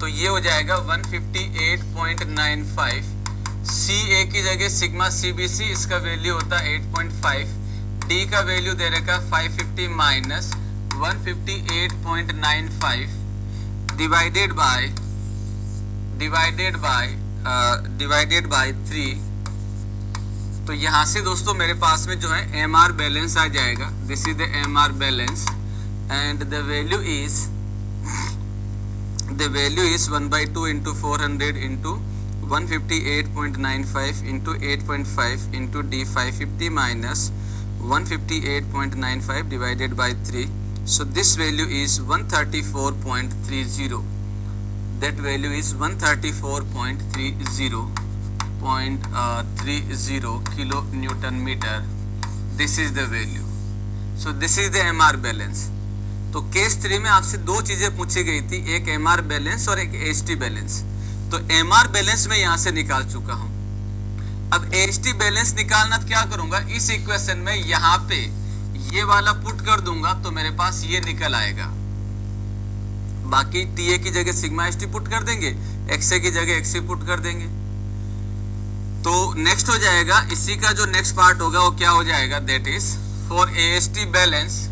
तो ये हो जाएगा 158.95। सी ए की जगह सिग्मा CBC, इसका वैल्यू होता है 8.5। डी का वैल्यू दे रखा 550 माइनस 158.95 डिवाइडेड बाय 3। तो यहाँ से दोस्तों मेरे पास में जो है MR बैलेंस आ जाएगा। This is the MR balance and the value is 1/2 into 400 into 158.95 into 8.5 into D 550 minus 158.95 divided by 3. So this value is 134.30. That value is 134.30 kilo Newton meter. This is the value. So this is the MR balance. तो case 3 में आपसे दो चीजें पूछी गई थी, एक MR balance और एक AST बैलेंस। तो MR बैलेंस मैं यहां से निकाल चुका हूं। अब AST बैलेंस निकालना तो क्या करूंगा, इस इक्वेशन में यहां पे ये वाला पुट कर दूंगा तो मेरे पास ये निकल आएगा। बाकी TA की जगह सिग्मा ST पुट कर देंगे, XA की जगह XC पुट कर देंगे। तो नेक्स्ट हो जाएगा, इसी का जो नेक्स्ट पार्ट होगा वो क्या हो जाएगा, that is for AST balance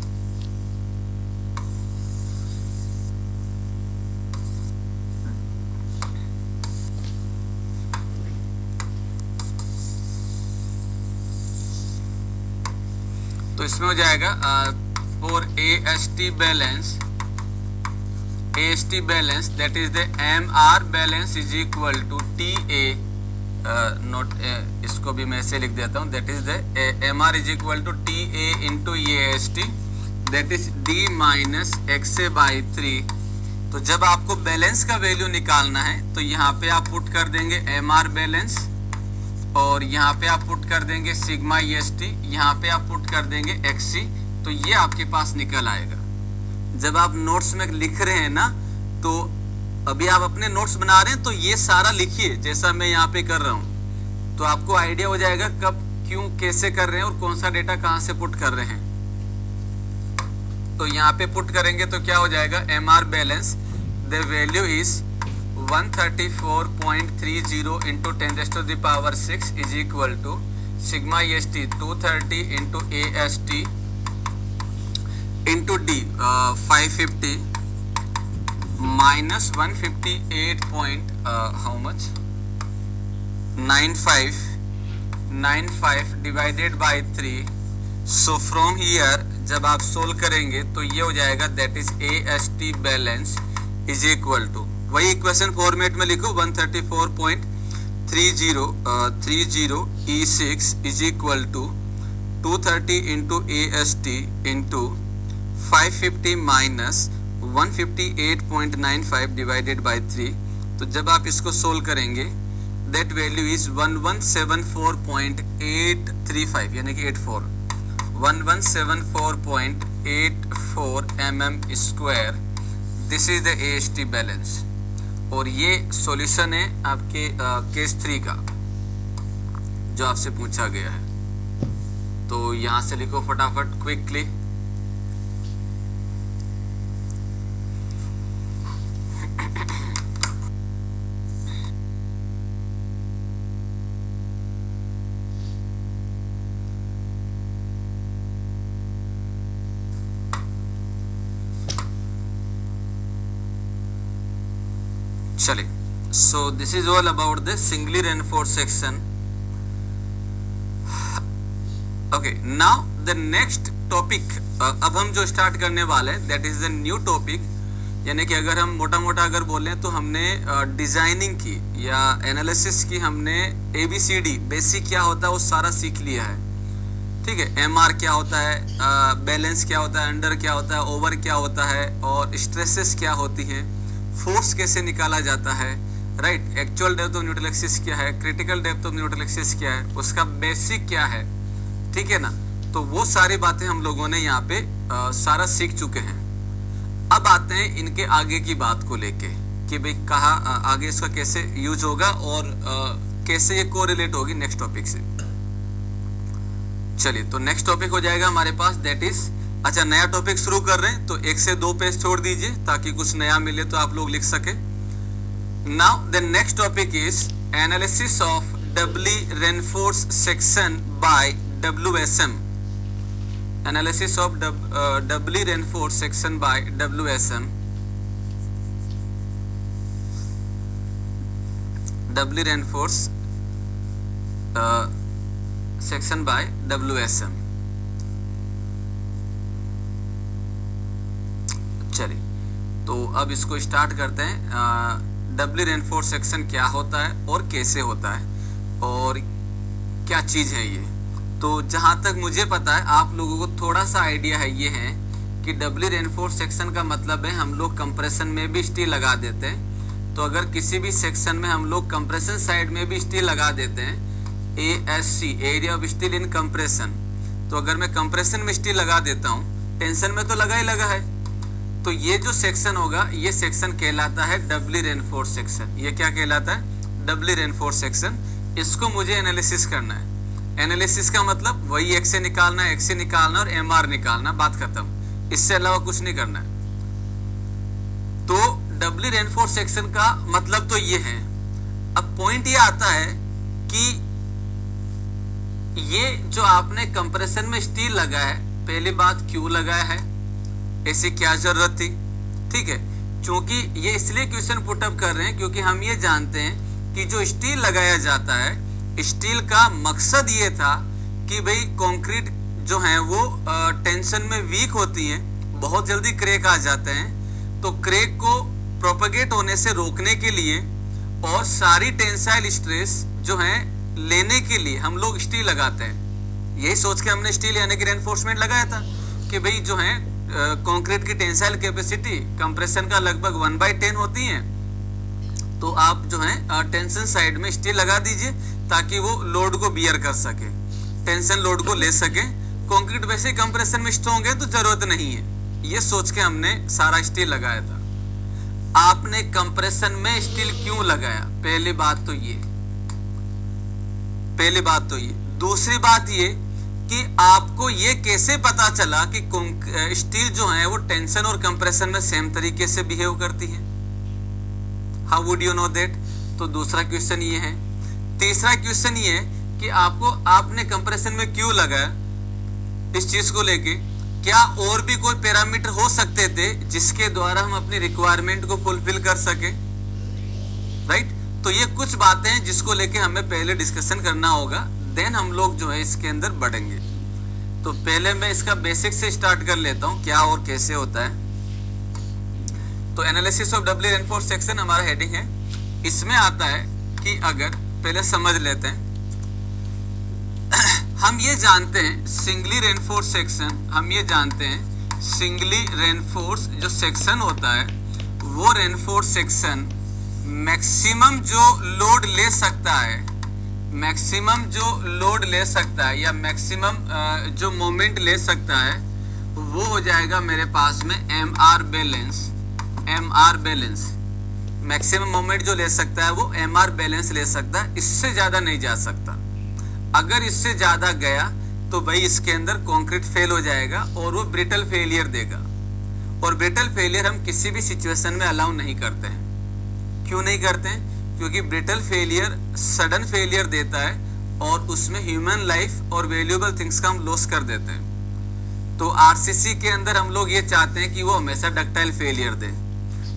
तो इसमें हो जाएगा for AST balance that is the MR balance is equal to TA note इसको भी मैं ऐसे लिख देता हूं, that is the MR is equal to TA into AST that is D minus XA by 3। तो जब आपको बैलेंस का वैल्यू निकालना है तो यहाँ पे आप पुट कर देंगे MR बैलेंस और यहाँ पे आप पुट कर देंगे सिग्मा EST, यहाँ पे आप पुट कर देंगे XC। तो ये आपके पास निकल आएगा। जब आप नोट्स में लिख रहे हैं ना, तो अभी आप अपने नोट्स बना रहे हैं तो ये सारा लिखिए जैसा मैं यहाँ पे कर रहा हूँ, तो आपको आइडिया हो जाएगा कब क्यों कैसे कर रहे हैं और कौन सा डेटा कहाँ से पुट कर रहे हैं। तो यहाँ पे पुट करेंगे तो क्या हो जाएगा, MR balance the value is 134.30 into 10⁻⁶ is equal to sigma EST 230 into AST into D 550 minus 158 point how much 95 divided by 3. So from here जब आप सोल्व करेंगे तो ये हो जाएगा, that is AST balance is equal to, वही equation format में लिखो 134.30 E6 is equal to 230 into AST into 550 minus 158.95 divided by 3. तो जब आप इसको सोल्व करेंगे that value is 1174.835 यानी कि 1174.84 mm square. This is the AST balance. और ये सॉल्यूशन है आपके केस 3 का जो आपसे पूछा गया है। तो यहां से लिखो फटाफट क्विकली। चलिए, so this is all about the singly reinforced section. Okay, now the next topic अब हम जो स्टार्ट करने वाले हैं that is the new topic. यानी कि अगर हम मोटा मोटा अगर बोलें तो हमने डिजाइनिंग की या एनालिसिस की, हमने ABCD बेसिक क्या होता है वो सारा सीख लिया है। ठीक है, MR क्या होता है, बैलेंस क्या होता है, अंडर क्या होता है, ओवर क्या होता है और स्ट्रेसेस क्या होती हैं, फोर्स कैसे निकाला जाता है, right, actual depth of neutral axis क्या है, critical depth of neutral axis क्या है, उसका बेसिक क्या है। ठीक है ना, तो वो सारी बातें हम लोगों ने यहाँ पे सारा सीख चुके हैं। अब आते हैं इनके आगे की बात को लेके कि भाई कहाँ आगे इसका कैसे यूज होगा और कैसे ये कोरिलेट होगी नेक्स्ट टॉपिक से। चलिए, तो नेक्स्ट टॉपिक हो जाएगा हमारे पास दैट इज, अच्छा नया टॉपिक शुरू कर रहे हैं तो 1 से 2 पेज छोड़ दीजिए ताकि कुछ नया मिले तो आप लोग लिख सके। Now the next topic is analysis of doubly reinforced section by WSM. Analysis of doubly reinforced section by WSM. Doubly reinforced section by WSM. चलिए, तो अब इसको स्टार्ट करते हैं। डबली रेनफोर्स सेक्शन क्या होता है और कैसे होता है और क्या चीज़ है ये। तो जहाँ तक मुझे पता है आप लोगों को थोड़ा सा आइडिया है, ये है कि डबली रेनफोर्स सेक्शन का मतलब है हम लोग कंप्रेशन में भी स्टील लगा देते हैं। तो अगर किसी भी सेक्शन में हम लोग कंप्रेशन साइड में भी स्टील लगा देते हैं, ASC area of steel in compression, तो अगर मैं कंप्रेशन में स्टील लगा देता हूँ, टेंशन में तो लगा ही लगा है, तो ये जो सेक्शन होगा ये सेक्शन कहलाता है डबली रेनफोर्स सेक्शन। ये क्या कहलाता है? डबली रेनफोर्स सेक्शन। इसको मुझे एनालिसिस करना है। एनालिसिस का मतलब वही एक्स से निकालना है, एक्स से निकालना और MR निकालना, बात खत्म। इससे अलावा कुछ नहीं करना है। तो डबली रेनफोर्स सेक्शन का मतलब तो ये है। अब पॉइंट ये आता है कि ये जो आपने कंप्रेशन में स्टील लगा है, पहली बात क्यों लगाया है, ऐसी क्या जरूरत थी? ठीक है, क्योंकि ये इसलिए क्वेश्चन पुटअप कर रहे हैं क्योंकि हम ये जानते हैं कि जो स्टील लगाया जाता है, स्टील का मकसद ये था कि भाई कंक्रीट जो है वो टेंशन में वीक होती है, बहुत जल्दी क्रैक आ जाते हैं। तो क्रैक को प्रोपेगेट होने से रोकने के लिए और सारी टेंसाइल स्ट्रेस जो है लेने के लिए हम लोग स्टील लगाते हैं। यही सोच के हमने स्टील यानी कि रेनफोर्समेंट लगाया था कि भाई जो है कंक्रीट की टेंसाइल कैपेसिटी कंप्रेशन का लगभग 1/10 होती है, तो आप जो है टेंशन साइड में स्टील लगा दीजिए ताकि वो लोड को बियर कर सके, टेंशन लोड को ले सके। कंक्रीट वैसे ही कंप्रेशन में स्ट्रॉन्ग है तो जरूरत नहीं है, ये सोच के हमने सारा स्टील लगाया था। आपने कंप्रेशन में स्टील क्यों लगाया? पहली बात तो ये। दूसरी बात ये कि आपको ये कैसे पता चला कि स्टील जो है वो टेंशन और कंप्रेशन में सेम तरीके से बिहेव करती है? How would you know that? तो दूसरा क्वेश्चन ये है। तीसरा क्वेश्चन ये है कि आपने कंप्रेशन में क्यों लगाया इस चीज को लेके? क्या और भी कोई पैरामीटर हो सकते थे जिसके द्वारा हम अपनी रिक्वायरमेंट को फुलफिल कर सके? राइट, तो ये कुछ बातें हैं जिसको लेके हमें पहले डिस्कशन करना होगा, देन हम लोग जो है इसके अंदर बढ़ेंगे। तो पहले मैं इसका बेसिक से स्टार्ट कर लेता हूं, क्या और कैसे होता है। तो analysis of Dabali reinforce section हमारा हेडिंग है। इसमें आता है कि अगर पहले समझ लेते हैं, हम ये जानते हैं सिंगली रेनफोर्स सेक्शन, हम ये जानते हैं सिंगली रेनफोर्स जो सेक्शन होता है वो रेनफोर्स सेक्शन मैक्सिमम जो लोड ले सकता है, मैक्सिमम जो लोड ले सकता है या मैक्सिमम जो मोमेंट ले सकता है वो हो जाएगा मेरे पास में MR बैलेंस। मैक्सिमम मोमेंट जो ले सकता है वो MR बैलेंस ले सकता है, इससे ज़्यादा नहीं जा सकता। अगर इससे ज़्यादा गया तो भाई इसके अंदर कंक्रीट फेल हो जाएगा और वो ब्रिटल फेलियर देगा। और ब्रिटल फेलियर हम किसी भी सिचुएशन में अलाउ नहीं करते हैं। क्यों नहीं करते हैं? क्योंकि ब्रिटल फेलियर सडन फेलियर देता है और उसमें ह्यूमन लाइफ और वैल्यूएबल थिंग्स का हम लॉस कर देते हैं। तो RCC के अंदर हम लोग ये चाहते हैं कि वो हमेशा डक्टाइल फेलियर दे,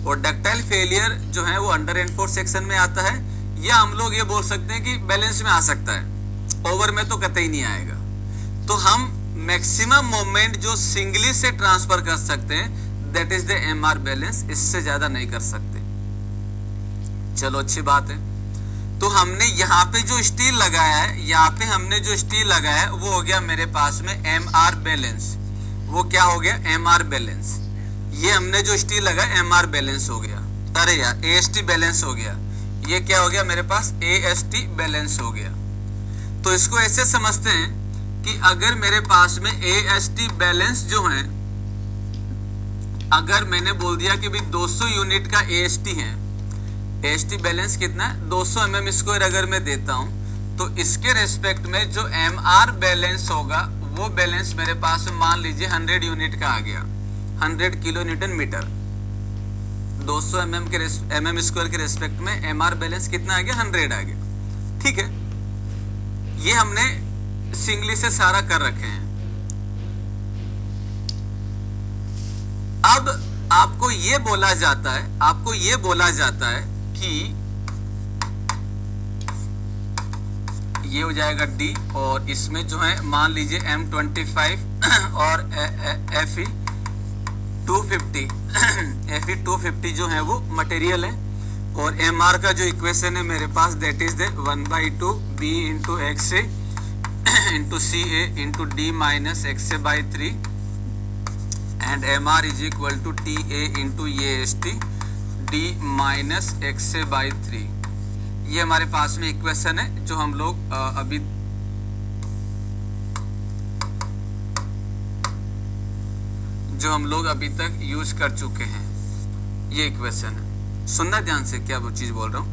और डक्टाइल फेलियर जो है वो अंडर रेनफोर्स सेक्शन में आता है, या हम लोग ये बोल सकते हैं कि बैलेंस में आ सकता है, ओवर में तो कतई नहीं आएगा। तो हम मैक्सिमम मोमेंट जो सिंगली से ट्रांसफर कर सकते हैं that is the MR balance, इससे ज्यादा नहीं कर सकते। चलो अच्छी बात है। तो हमने यहाँ पे जो स्टील लगाया है, यहाँ पे हमने जो स्टील लगाया है वो हो गया मेरे पास में MR बैलेंस। वो क्या हो गया? MR balance. ये हमने जो स्टील लगाया MR बैलेंस हो गया। अरे यार AST बैलेंस हो गया। ये क्या हो गया मेरे पास? AST बैलेंस हो गया। तो इसको ऐसे समझते हैं कि अगर मेरे पास में AST बैलेंस जो है, अगर मैंने बोल दिया कि भाई 200 यूनिट का AST है, AST बैलेंस कितना है? 200 mm² अगर मैं देता हूं तो इसके रेस्पेक्ट में जो MR बैलेंस होगा वो बैलेंस मेरे पास मान लीजिए 100 यूनिट का आ गया, 100 kilo newton metre. 200 mm square के रेस्पेक्ट में MR बैलेंस कितना आ गया, 100 आ गया। ठीक है, ये हमने सिंगली से सारा कर रखे हैं। अब आपको ये बोला जाता है कि ये हो जाएगा D, और इसमें जो है मान लीजिए M25 और Fe 250 जो है वो मटेरियल है, और MR का जो इक्वेशन है मेरे पास that is the 1/2 B into XA into CA into D minus XA/3 and MR is equal to TA into AST D minus XA/3। ये हमारे पास में इक्वेशन है जो हम लोग अभी तक यूज कर चुके हैं। ये इक्वेशन है, सुनना ध्यान से क्या वो चीज बोल रहा हूं।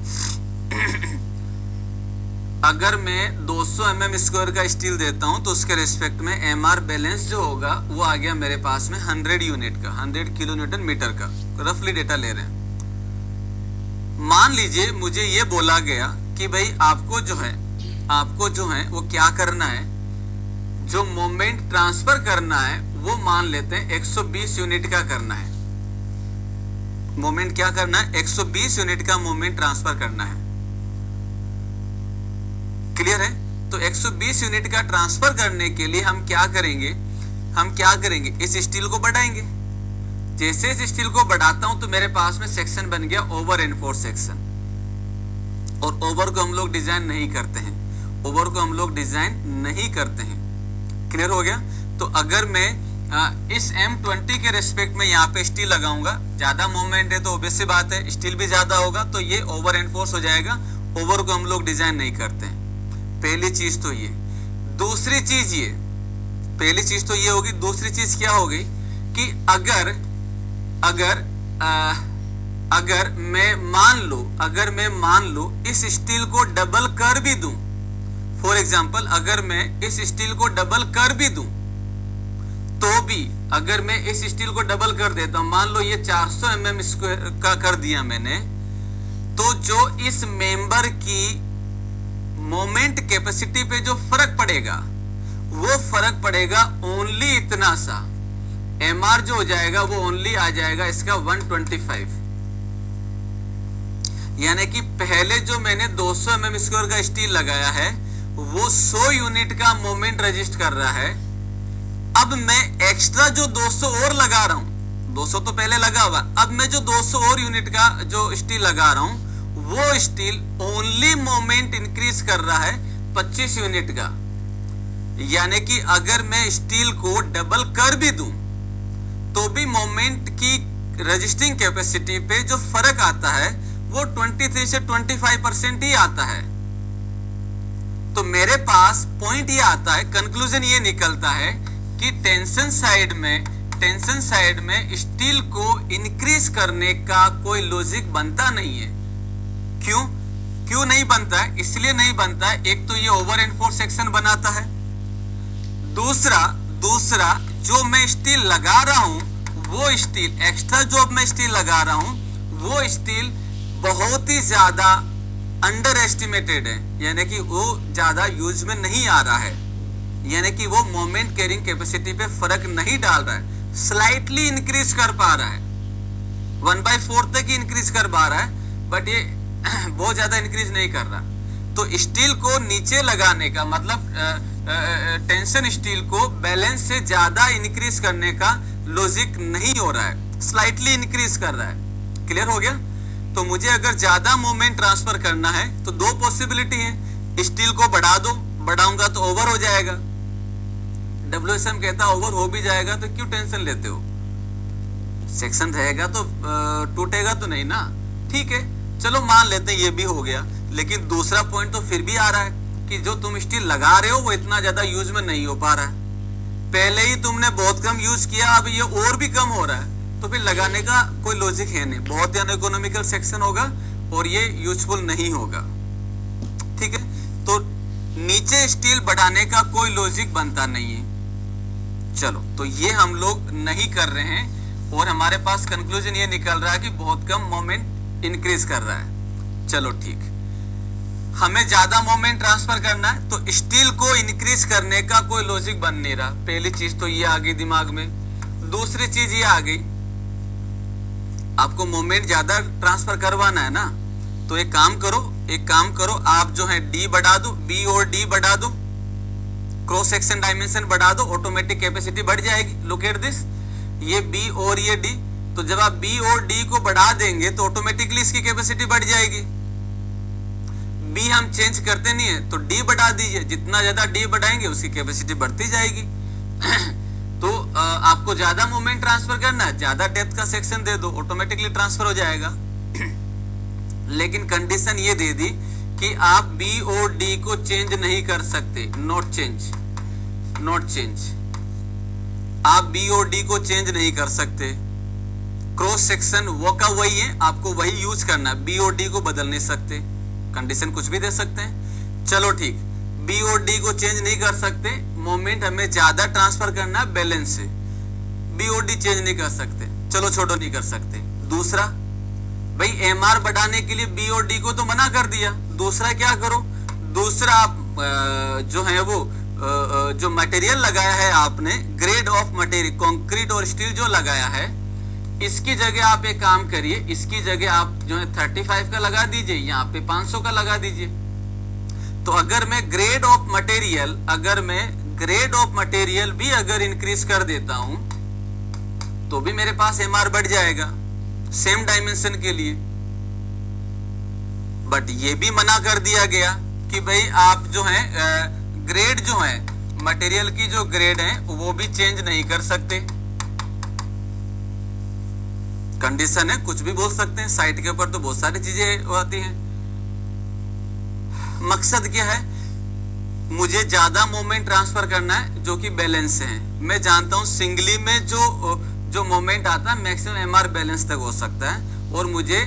अगर मैं 200 mm स्क्वायर का स्टील देता हूं तो उसके रेस्पेक्ट में MR बैलेंस जो होगा वो आ गया मेरे पास में 100 यूनिट का, 100 किलो न्यूटन मीटर का, रफली डेटा ले रहे हैं। मान लीजिए मुझे ये बोला गया कि भाई आपको जो है वो क्या करना है, जो मोमेंट ट्रांसफर करना है वो मान लेते हैं 120 यूनिट का करना है। मोमेंट क्या करना है, 120 यूनिट का मोमेंट ट्रांसफर करना है। क्लियर है? तो 120 यूनिट का ट्रांसफर करने के लिए हम क्या करेंगे, इस स्टील को बढ़ाएंगे। जैसे इस स्टील को बढ़ाता हूं तो मेरे पास में सेक्शन बन गया ओवर एनफोर्स सेक्शन, और ओवर को हम लोग डिजाइन नहीं करते हैं, क्लियर हो गया? तो अगर मैं इस M20 के रेस्पेक्ट में यहाँ पे स्टील लगाऊंगा, ज्यादा मूवमेंट है तो ऑब्वियस सी बात है स्टील भी ज्यादा होगा, तो ये ओवर एनफोर्स हो जाएगा। ओवर को हम लोग डिजाइन नहीं करते हैं। पहली चीज तो ये, दूसरी चीज ये होगी। दूसरी चीज क्या होगी कि अगर मैं मान लो इस स्टील को डबल कर भी दूं, फॉर एग्जांपल अगर मैं इस स्टील को डबल कर भी दूं तो भी, अगर मैं इस स्टील को डबल कर देता हूं, मान लो ये 400 mm स्क्वायर का कर दिया मैंने, तो जो इस मेंबर की मोमेंट कैपेसिटी पे जो फर्क पड़ेगा वो फर्क पड़ेगा ओनली इतना सा। MR जो हो जाएगा वो ओनली आ जाएगा इसका 125, यानी कि पहले जो मैंने 200 mm स्क्वायर का स्टील लगाया है वो 100 यूनिट का मोमेंट रजिस्ट कर रहा है। अब मैं एक्स्ट्रा जो 200 और लगा रहा हूं, 200 तो पहले लगा हुआ, अब मैं जो 200 और यूनिट का जो स्टील लगा रहा हूं वो स्टील ओनली मोमेंट इंक्रीज कर रहा है 25 यूनिट का। यानी कि अगर मैं स्टील को डबल कर भी दूं तो भी मोमेंट की रजिस्टिंग कैपेसिटी पे जो फर्क आता है वो 23 से 25% ही आता है। तो मेरे पास पॉइंट ये आता है, कंक्लूजन ये निकलता है कि टेंशन साइड में स्टील को इंक्रीज करने का कोई लॉजिक बनता नहीं है। क्यों नहीं बनता है? इसलिए नहीं बनता है, एक तो ये ओवर एनफोर्स सेक्शन बनाता है, दूसरा जो मैं स्टील लगा रहा हूं वो स्टील, एक्स्ट्रा जो मैं स्टील लगा रहा हूं वो स्टील बहुत ही ज्यादा अंडर एस्टिमेटेड है, यानी कि वो ज्यादा यूज में नहीं आ रहा है, यानी कि वो मोमेंट कैरिंग कैपेसिटी पे फर्क नहीं डाल रहा है, स्लाइटली इंक्रीज कर पा रहा है, 1/4 तक ही इंक्रीज कर पा रहा है, बट ये बहुत ज्यादा इंक्रीज नहीं कर रहा। तो स्टील को नीचे लगाने का मतलब टेंशन स्टील को बैलेंस से ज्यादा इंक्रीज करने का लॉजिक नहीं हो रहा है, स्लाइटली इंक्रीज कर रहा है। क्लियर हो गया? तो मुझे अगर ज्यादा मोमेंट ट्रांसफर करना है तो दो पॉसिबिलिटी है, स्टील को बढ़ाऊंगा तो ओवर हो जाएगा, WSM कहता है ओवर हो भी जाएगा तो क्यों टेंशन लेते हो, सेक्शन रहेगा तो टूटेगा तो नहीं ना। ठीक है, चलो मान लेते हैं ये भी हो गया, लेकिन दूसरा पॉइंट तो फिर भी आ रहा है कि जो तुम स्टील लगा रहे हो वो इतना ज्यादा यूज में नहीं हो पा रहा है, पहले ही तुमने बहुत कम यूज किया, अब ये और भी कम हो रहा है, तो फिर लगाने का कोई लॉजिक है नहीं, बहुत ही अनइकोनॉमिकल सेक्शन होगा और ये यूजफुल नहीं होगा। ठीक है, तो नीचे स्टील बढ़ाने का कोई लॉजिक बनता नहीं है। चलो, तो ये हम लोग नहीं कर रहे हैं, और हमारे पास कंक्लूजन ये निकल रहा है कि बहुत कम मोमेंट इंक्रीज कर रहा है। चलो ठीक, हमें ज्यादा मोमेंट ट्रांसफर करना है तो स्टील को इंक्रीज करने का कोई लॉजिक बन नहीं रहा। पहली चीज तो ये आ गई दिमाग में। दूसरी चीज ये आ गई, आपको मोमेंट ज्यादा ट्रांसफर करवाना है ना, तो एक काम करो, आप जो है डी बढ़ा दो, बी और डी बढ़ा दो, क्रॉस सेक्शन डायमेंशन बढ़ा दो, ऑटोमेटिक कैपेसिटी बढ़ जाएगी। लुक एट दिस, ये बी और ये डी, तो जब आप बी और डी को बढ़ा देंगे तो ऑटोमेटिकली इसकी कैपेसिटी बढ़ जाएगी। बी हम चेंज करते नहीं है तो डी बढ़ा दीजिए, जितना ज्यादा डी बढ़ाएंगे उसकी कैपेसिटी बढ़ती जाएगी। तो आपको ज्यादा मोमेंट ट्रांसफर करना है, ज्यादा डेप्थ का सेक्शन दे दो, ऑटोमेटिकली ट्रांसफर हो जाएगा। लेकिन कंडीशन ये दे दी कि आप बी और डी को चेंज नहीं कर सकते, नॉट चेंज। आप बी और डी को चेंज नहीं कर सकते। क्रॉस सेक्शन वो का वही है, आपको वही यूज करना है, बी और डी को बदल नहीं सकते। कंडीशन कुछ भी दे सकते हैं। चलो ठीक, बी और डी को चेंज नहीं कर सकते, मोमेंट हमें ज्यादा ट्रांसफर करना है बैलेंस से, बी और डी चेंज नहीं कर सकते, चलो छोड़ो नहीं कर सकते। दूसरा, भाई एमआर बढ़ाने के लिए बी और डी को तो मना कर दिया, दूसरा क्या करो, दूसरा आप जो है वो जो मटेरियल लगाया है आपने, ग्रेड ऑफ मटेरियल, कंक्रीट और स्टील जो लगाया है, इसकी जगह आप एक काम करिए, इसकी जगह आप जो है 35 का लगा दीजिए, यहाँ पे 500 का लगा दीजिए। तो अगर मैं ग्रेड ऑफ मटेरियल भी अगर इंक्रीज कर देता हूं तो भी मेरे पास एमआर बढ़ जाएगा सेम डायमेंशन के लिए। बट ये भी मना कर दिया गया कि भाई आप जो है ग्रेड जो है मटेरियल की जो ग्रेड है वो भी चेंज नहीं कर सकते। कंडीशन है, कुछ भी बोल सकते हैं, साइट के ऊपर तो बहुत सारी चीजें होती हैं। मकसद क्या है, मुझे ज्यादा मोमेंट ट्रांसफर करना है जो कि बैलेंस है। मैं जानता हूं सिंगली में जो मोमेंट आता है मैक्सिमम एमआर बैलेंस तक हो सकता है, और मुझे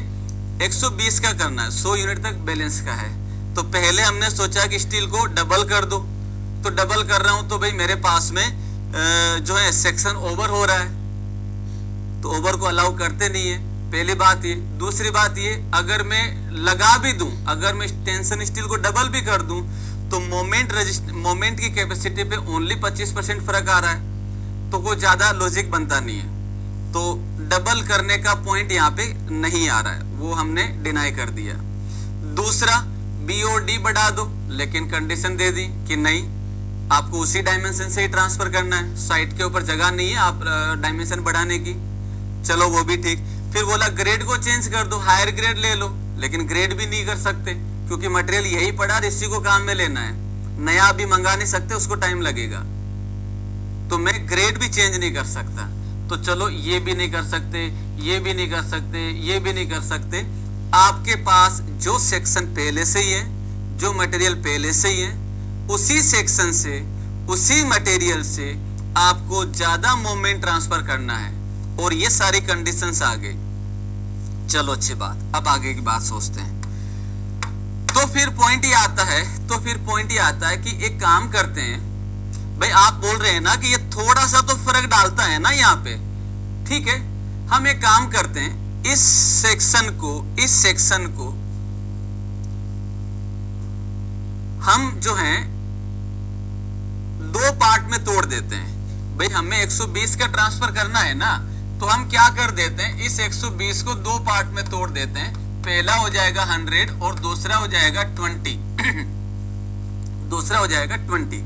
120 का करना है, 100 यूनिट तक बैलेंस का है। तो पहले हमने सोचा कि स्टील को डबल कर दो, तो डबल कर रहा हूं तो भाई मेरे पास में जो है सेक्शन ओवर हो रहा है, तो ओवर को अलाउ करते नहीं है, पहली बात ये। दूसरी बात ये, अगर मैं लगा भी दूं, अगर मैं टेंशन स्टील को डबल भी कर दूं तो मोमेंट की कैपेसिटी पे ओनली 25% फर्क आ रहा है, तो कोई ज्यादा लॉजिक बनता नहीं है। तो डबल करने का पॉइंट यहाँ पे नहीं आ रहा है, वो हमने डिनाई कर दिया। दूसरा, बी और डी बढ़ा दो, लेकिन कंडीशन दे दी कि नहीं, आपको उसी डायमेंशन से ही ट्रांसफर करना है, साइट के ऊपर जगह नहीं है आप डायमेंशन बढ़ाने की। चलो वो भी ठीक। फिर बोला ग्रेड को चेंज कर दो, हायर ग्रेड ले लो, लेकिन ग्रेड भी नहीं कर सकते क्योंकि मटेरियल यही पड़ा, इसी को काम में लेना है, नया भी मंगा नहीं सकते, उसको टाइम लगेगा। तो मैं ग्रेड भी चेंज नहीं कर सकता, तो चलो ये भी नहीं कर सकते, ये भी नहीं कर सकते, ये भी नहीं कर सकते। आपके पास जो सेक्शन पहले से ही है, जो मटेरियल पहले से ही है, उसी सेक्शन से, उसी मटेरियल से आपको ज्यादा मोमेंट ट्रांसफर करना है, और ये सारी कंडीशंस आ गई। चलो अच्छी बात, अब आगे की बात सोचते हैं। तो फिर पॉइंट ये आता है कि एक काम करते हैं, भाई आप बोल रहे हैं ना कि ये थोड़ा सा तो फर्क डालता है ना यहाँ पे, ठीक है, हम एक काम करते हैं, इस सेक्शन को हम जो है दो पार्ट में तोड़ देते हैं। भाई हमें 120 का ट्रांसफर करना है ना, तो हम क्या कर देते हैं, इस 120 को दो पार्ट में तोड़ देते हैं। पहला हो जाएगा 100 और दूसरा हो जाएगा 20 दूसरा हो जाएगा 20।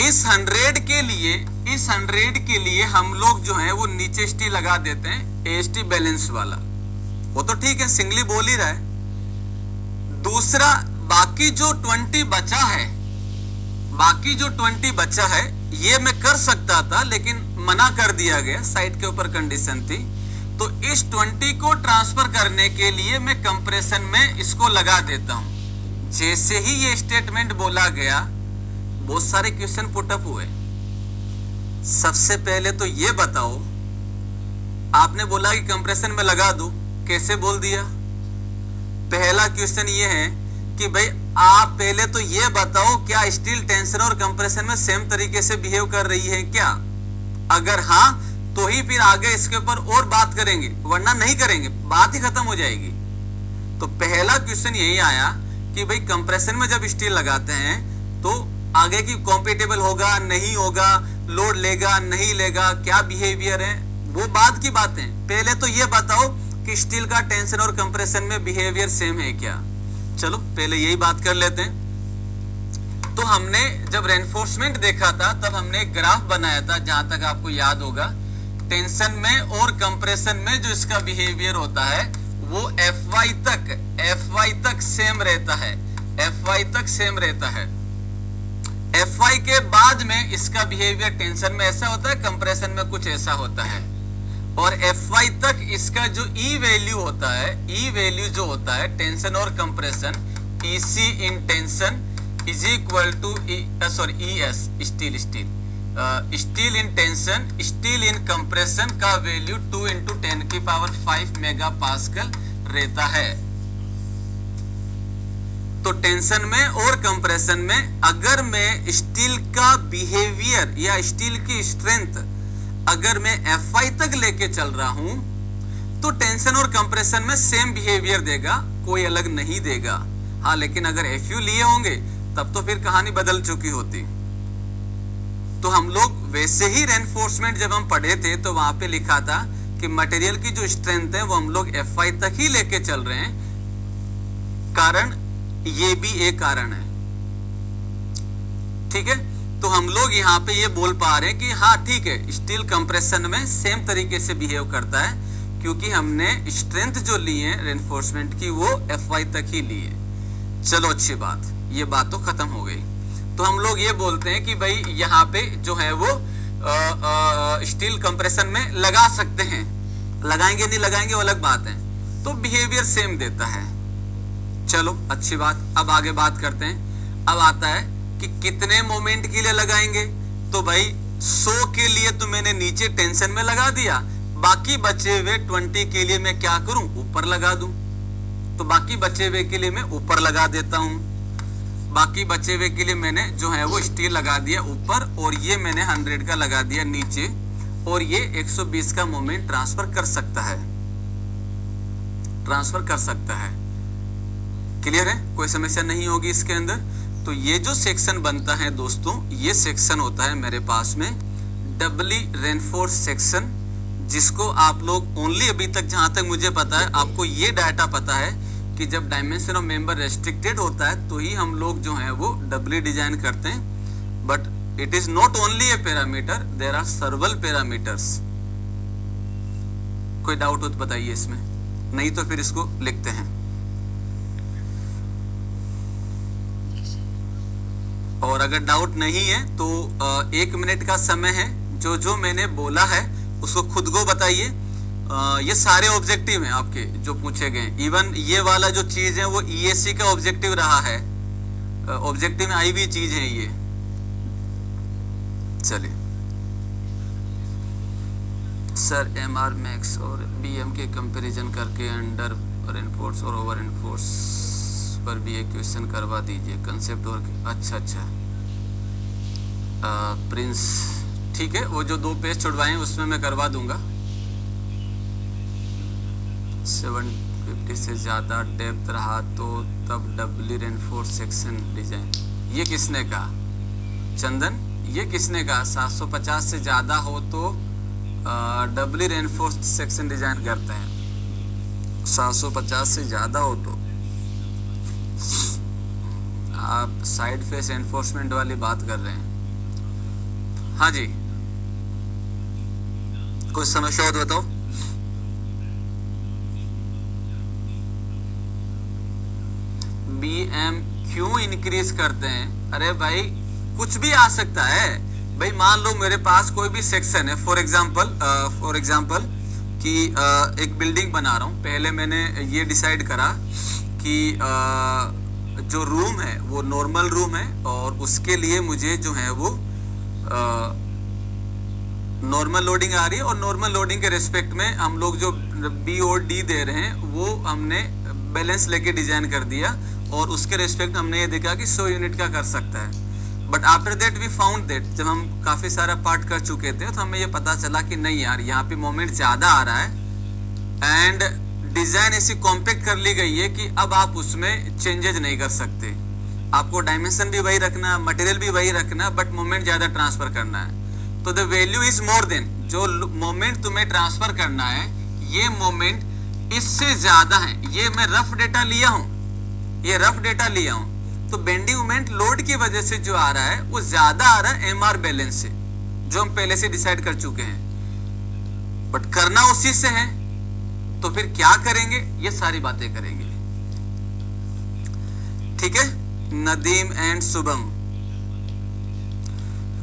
इस 100 के लिए हम लोग जो है वो नीचे ST लगा देते हैं, AST बैलेंस वाला, वो तो ठीक है, सिंगली बोल ही रहा है। दूसरा, बाकी जो 20 बचा है ये मैं कर सकता था, लेकिन मना कर दिया गया, साइट के ऊपर कंडीशन थी। तो इस 20 को ट्रांसफर करने के लिए मैं कंप्रेशन में इसको लगा देता हूं। जैसे ही ये स्टेटमेंट बोला गया, बहुत सारे क्वेश्चन पुटअप हुए। सबसे पहले तो ये बताओ, आपने बोला कि कंप्रेशन में लगा दो, कैसे बोल दिया? पहला क्वेश्चन ये है कि भाई आप पहले तो ये बताओ, क्या स्टील टेंशन और कंप्रेशन में सेम तरीके से बिहेव कर रही है क्या? अगर हाँ, तो ही फिर आगे इसके ऊपर और बात करेंगे, वरना नहीं करेंगे, बात ही खत्म हो जाएगी। तो पहला क्वेश्चन यही आया कि भाई कंप्रेशन में जब स्टील लगाते हैं तो आगे की कॉम्पेटेबल होगा नहीं होगा, लोड लेगा नहीं लेगा, क्या बिहेवियर है, वो बाद की बातें। पहले तो ये बताओ कि स्टील का टेंशन और कंप्रेशन में बिहेवियर सेम है क्या। चलो पहले यही बात कर लेते हैं। तो हमने जब रेनफोर्समेंट देखा था तब हमने एक ग्राफ बनाया था, जहां तक आपको याद होगा, टेंशन में और कंप्रेशन में जो इसका बिहेवियर होता है वो Fy तक सेम रहता है, Fy तक सेम रहता है। Fy के बाद में इसका बिहेवियर टेंशन में ऐसा होता है, कंप्रेशन में कुछ ऐसा होता है। और Fy तक इसका जो E वैल्यू होता है, E वैल्यू जो होता है टेंशन और compression, EC in tension is equal to ES steel in tension, steel in compression का वैल्यू 2 × 10⁵ मेगा पास्कल रहता है। तो टेंशन में और कंप्रेशन में अगर मैं स्टील का बिहेवियर या स्टील की स्ट्रेंथ अगर मैं Fy तक लेके चल रहा हूं तो टेंशन और कंप्रेशन में सेम बिहेवियर देगा, कोई अलग नहीं देगा। हाँ, लेकिन अगर Fu लिए होंगे तब तो फिर कहानी बदल चुकी होती। तो हम लोग वैसे ही रेनफोर्समेंट जब हम पढ़े थे तो वहां पे लिखा था कि मटेरियल की जो स्ट्रेंथ है वो हम लोग Fy तक ही लेके चल रहे हैं। कारण ये भी एक कारण है, ठीक है। तो हम लोग यहाँ पे ये बोल पा रहे हैं कि हाँ ठीक है, स्टील कंप्रेशन में सेम तरीके से बिहेव करता है, क्योंकि हमने स्ट्रेंथ जो ली है रेनफोर्समेंट की वो Fy तक ही ली है। चलो अच्छी बात, ये बात तो खत्म हो गई। तो हम लोग ये बोलते हैं कि भाई यहाँ पे जो है वो स्टील कंप्रेशन में लगा सकते हैं, लगाएंगे नहीं लगाएंगे वो अलग बात है। तो बिहेवियर सेम देता है। चलो अच्छी बात, अब आगे बात करते हैं। अब आता है कि कितने मोमेंट के लिए लगाएंगे। तो भाई 100 के लिए तो मैंने नीचे टेंशन में लगा दिया, बाकी बचे हुए 20 के लिए मैं क्या करूं, ऊपर लगा दूं। तो बाकी बचे हुए के लिए मैं ऊपर लगा देता हूं। बाकी बचे हुए के लिए मैंने जो है वो स्टील लगा दिया ऊपर, और ये मैंने 100 का लगा दिया नीचे, और ये 120 का मोमेंट ट्रांसफर कर सकता है, ट्रांसफर कर सकता है। क्लियर है, कोई समस्या नहीं होगी इसके अंदर। तो ये जो सेक्शन बनता है दोस्तों, ये सेक्शन होता है मेरे पास में डबली रेनफोर्स सेक्शन, जिसको आप लोग ओनली अभी तक जहां तक मुझे पता है, आपको ये डाटा पता है कि जब डायमेंशन ऑफ मेंबर रेस्ट्रिक्टेड होता है तो ही हम लोग जो है वो डबली डिजाइन करते हैं। But it is not only a parameter, there are several parameters. कोई डाउट हो तो बताइए इसमें, नहीं तो फिर इसको लिखते हैं। और अगर डाउट नहीं है तो 1 मिनट का समय है, जो जो मैंने बोला है उसको खुद को बताइए। ये सारे ऑब्जेक्टिव हैं आपके जो पूछे गए, इवन ये वाला जो चीज है वो ESC का ऑब्जेक्टिव रहा है, ऑब्जेक्टिव में आई हुई चीज है ये। चलिए सर, MR मैक्स और BM के कंपैरिजन करके अंडर रेनफोर्स और ओवर रेनफोर्स पर भी एक क्वेश्चन करवा दीजिए, कंसेप्ट और। अच्छा प्रिंस, ठीक है, वो जो 2 पेज छुड़वाए उसमें मैं करवा दूंगा। 750 से ज्यादा डेप्थ रहा तो तब डबली रेनफोर्स सेक्शन डिजाइन। ये किसने कहा चंदन, ये किसने कहा 750 से ज्यादा हो तो डबली रेनफोर्स सेक्शन डिजाइन करते हैं। 750 से ज्यादा हो तो आप साइड फेस एनफोर्समेंट वाली बात कर रहे हैं। हाँ जी, कुछ समस्या हो तो बताओ। BM क्यों इंक्रीज करते हैं? अरे भाई कुछ भी आ सकता है भाई। मान लो मेरे पास कोई भी सेक्शन है, फॉर एग्जाम्पल कि एक बिल्डिंग बना रहा हूँ। पहले मैंने ये डिसाइड करा कि जो रूम है वो नॉर्मल रूम है, और उसके लिए मुझे जो है वो नॉर्मल लोडिंग आ रही है, और नॉर्मल लोडिंग के रिस्पेक्ट में हम लोग जो B और D दे रहे हैं वो हमने बैलेंस लेके डिजाइन कर दिया, और उसके रिस्पेक्ट हमने ये देखा कि 100 यूनिट का कर सकता है। But after that we found that, जब हम काफी सारा पार्ट कर चुके थे तो हमें ये पता चला कि नहीं यार, यहाँ पे मोमेंट ज्यादा आ रहा है एंड डिजाइन ऐसी कॉम्पैक्ट कर ली गई है कि अब आप उसमें चेंजेस नहीं कर सकते। आपको डायमेंशन भी वही रखना, मटेरियल भी वही रखना, बट मोमेंट ज्यादा ट्रांसफर करना है। तो the value is more than, जो मोमेंट तुम्हें ट्रांसफर करना है ये मोमेंट इससे ज्यादा है। ये मैं रफ डेटा लिया हूं, ये रफ डेटा लिया हूं, तो बेंडिंग मोमेंट लोड की वजह से जो आ रहा है वो ज्यादा आ रहा है एमआर बैलेंस से, जो हम पहले से डिसाइड कर चुके हैं, बट करना उसी से है। तो फिर क्या करेंगे, ये सारी बातें करेंगे। ठीक है, Nadeem and Shubham,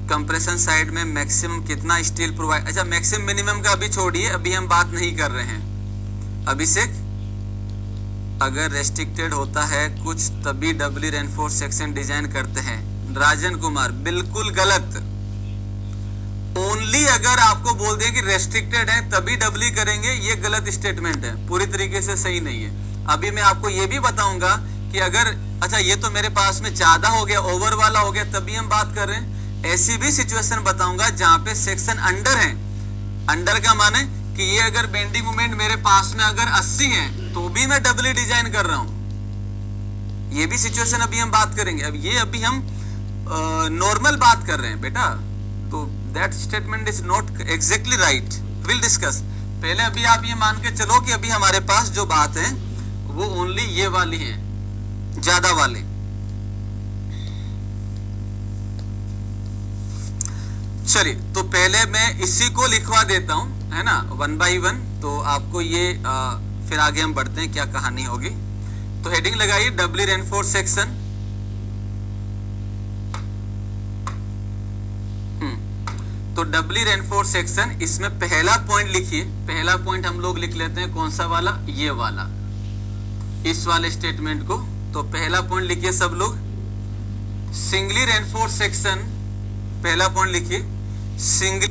compression side में मैक्सिमम कितना स्टील प्रोवाइड, अच्छा मैक्सिमम मिनिमम का अभी छोड़िए, अभी हम बात नहीं कर रहे हैं। अभिषेक, अगर रेस्ट्रिक्टेड होता है कुछ तभी डबली रेनफोर्स सेक्शन डिजाइन करते हैं। राजन कुमार, बिल्कुल गलत। ओनली अगर आपको बोल दें कि रेस्ट्रिक्टेड है तभी डबली करेंगे, ये गलत स्टेटमेंट है, पूरी तरीके से सही नहीं है। अभी मैं आपको ये भी बताऊंगा कि अगर अच्छा ये तो मेरे पास में ज्यादा हो गया, ओवर वाला हो गया, तभी हम बात कर रहे हैं। ऐसी भी सिचुएशन बताऊंगा जहां पे सेक्शन अंडर है। अंडर का माने कि ये अगर बेंडिंग मोमेंट मेरे पास में अगर 80 है तो भी मैं डबली डिजाइन कर रहा हूं। ये भी सिचुएशन अभी हम बात करेंगे। अब ये अभी हम नॉर्मल बात कर रहे हैं बेटा, तो that statement is not exactly right, will discuss. पहले अभी आप ये मान के चलो कि अभी हमारे पास जो बात है वो ओनली ये वाली है, ज्यादा वाले। चलिए, तो पहले मैं इसी को लिखवा देता हूं, है ना, 1 by 1। तो आपको ये फिर आगे हम बढ़ते हैं क्या कहानी होगी। तो हेडिंग लगाइए डबली रेनफोर्स सेक्शन। तो डबली रेनफोर्स सेक्शन, इसमें पहला पॉइंट लिखिए। पहला पॉइंट हम लोग लिख लेते हैं कौन सा वाला, ये वाला, इस वाले स्टेटमेंट को। तो पहला पॉइंट लिखिए सब लोग, सिंगली रेनफोर्स सेक्शन। पहला पॉइंट लिखिए, सिंगल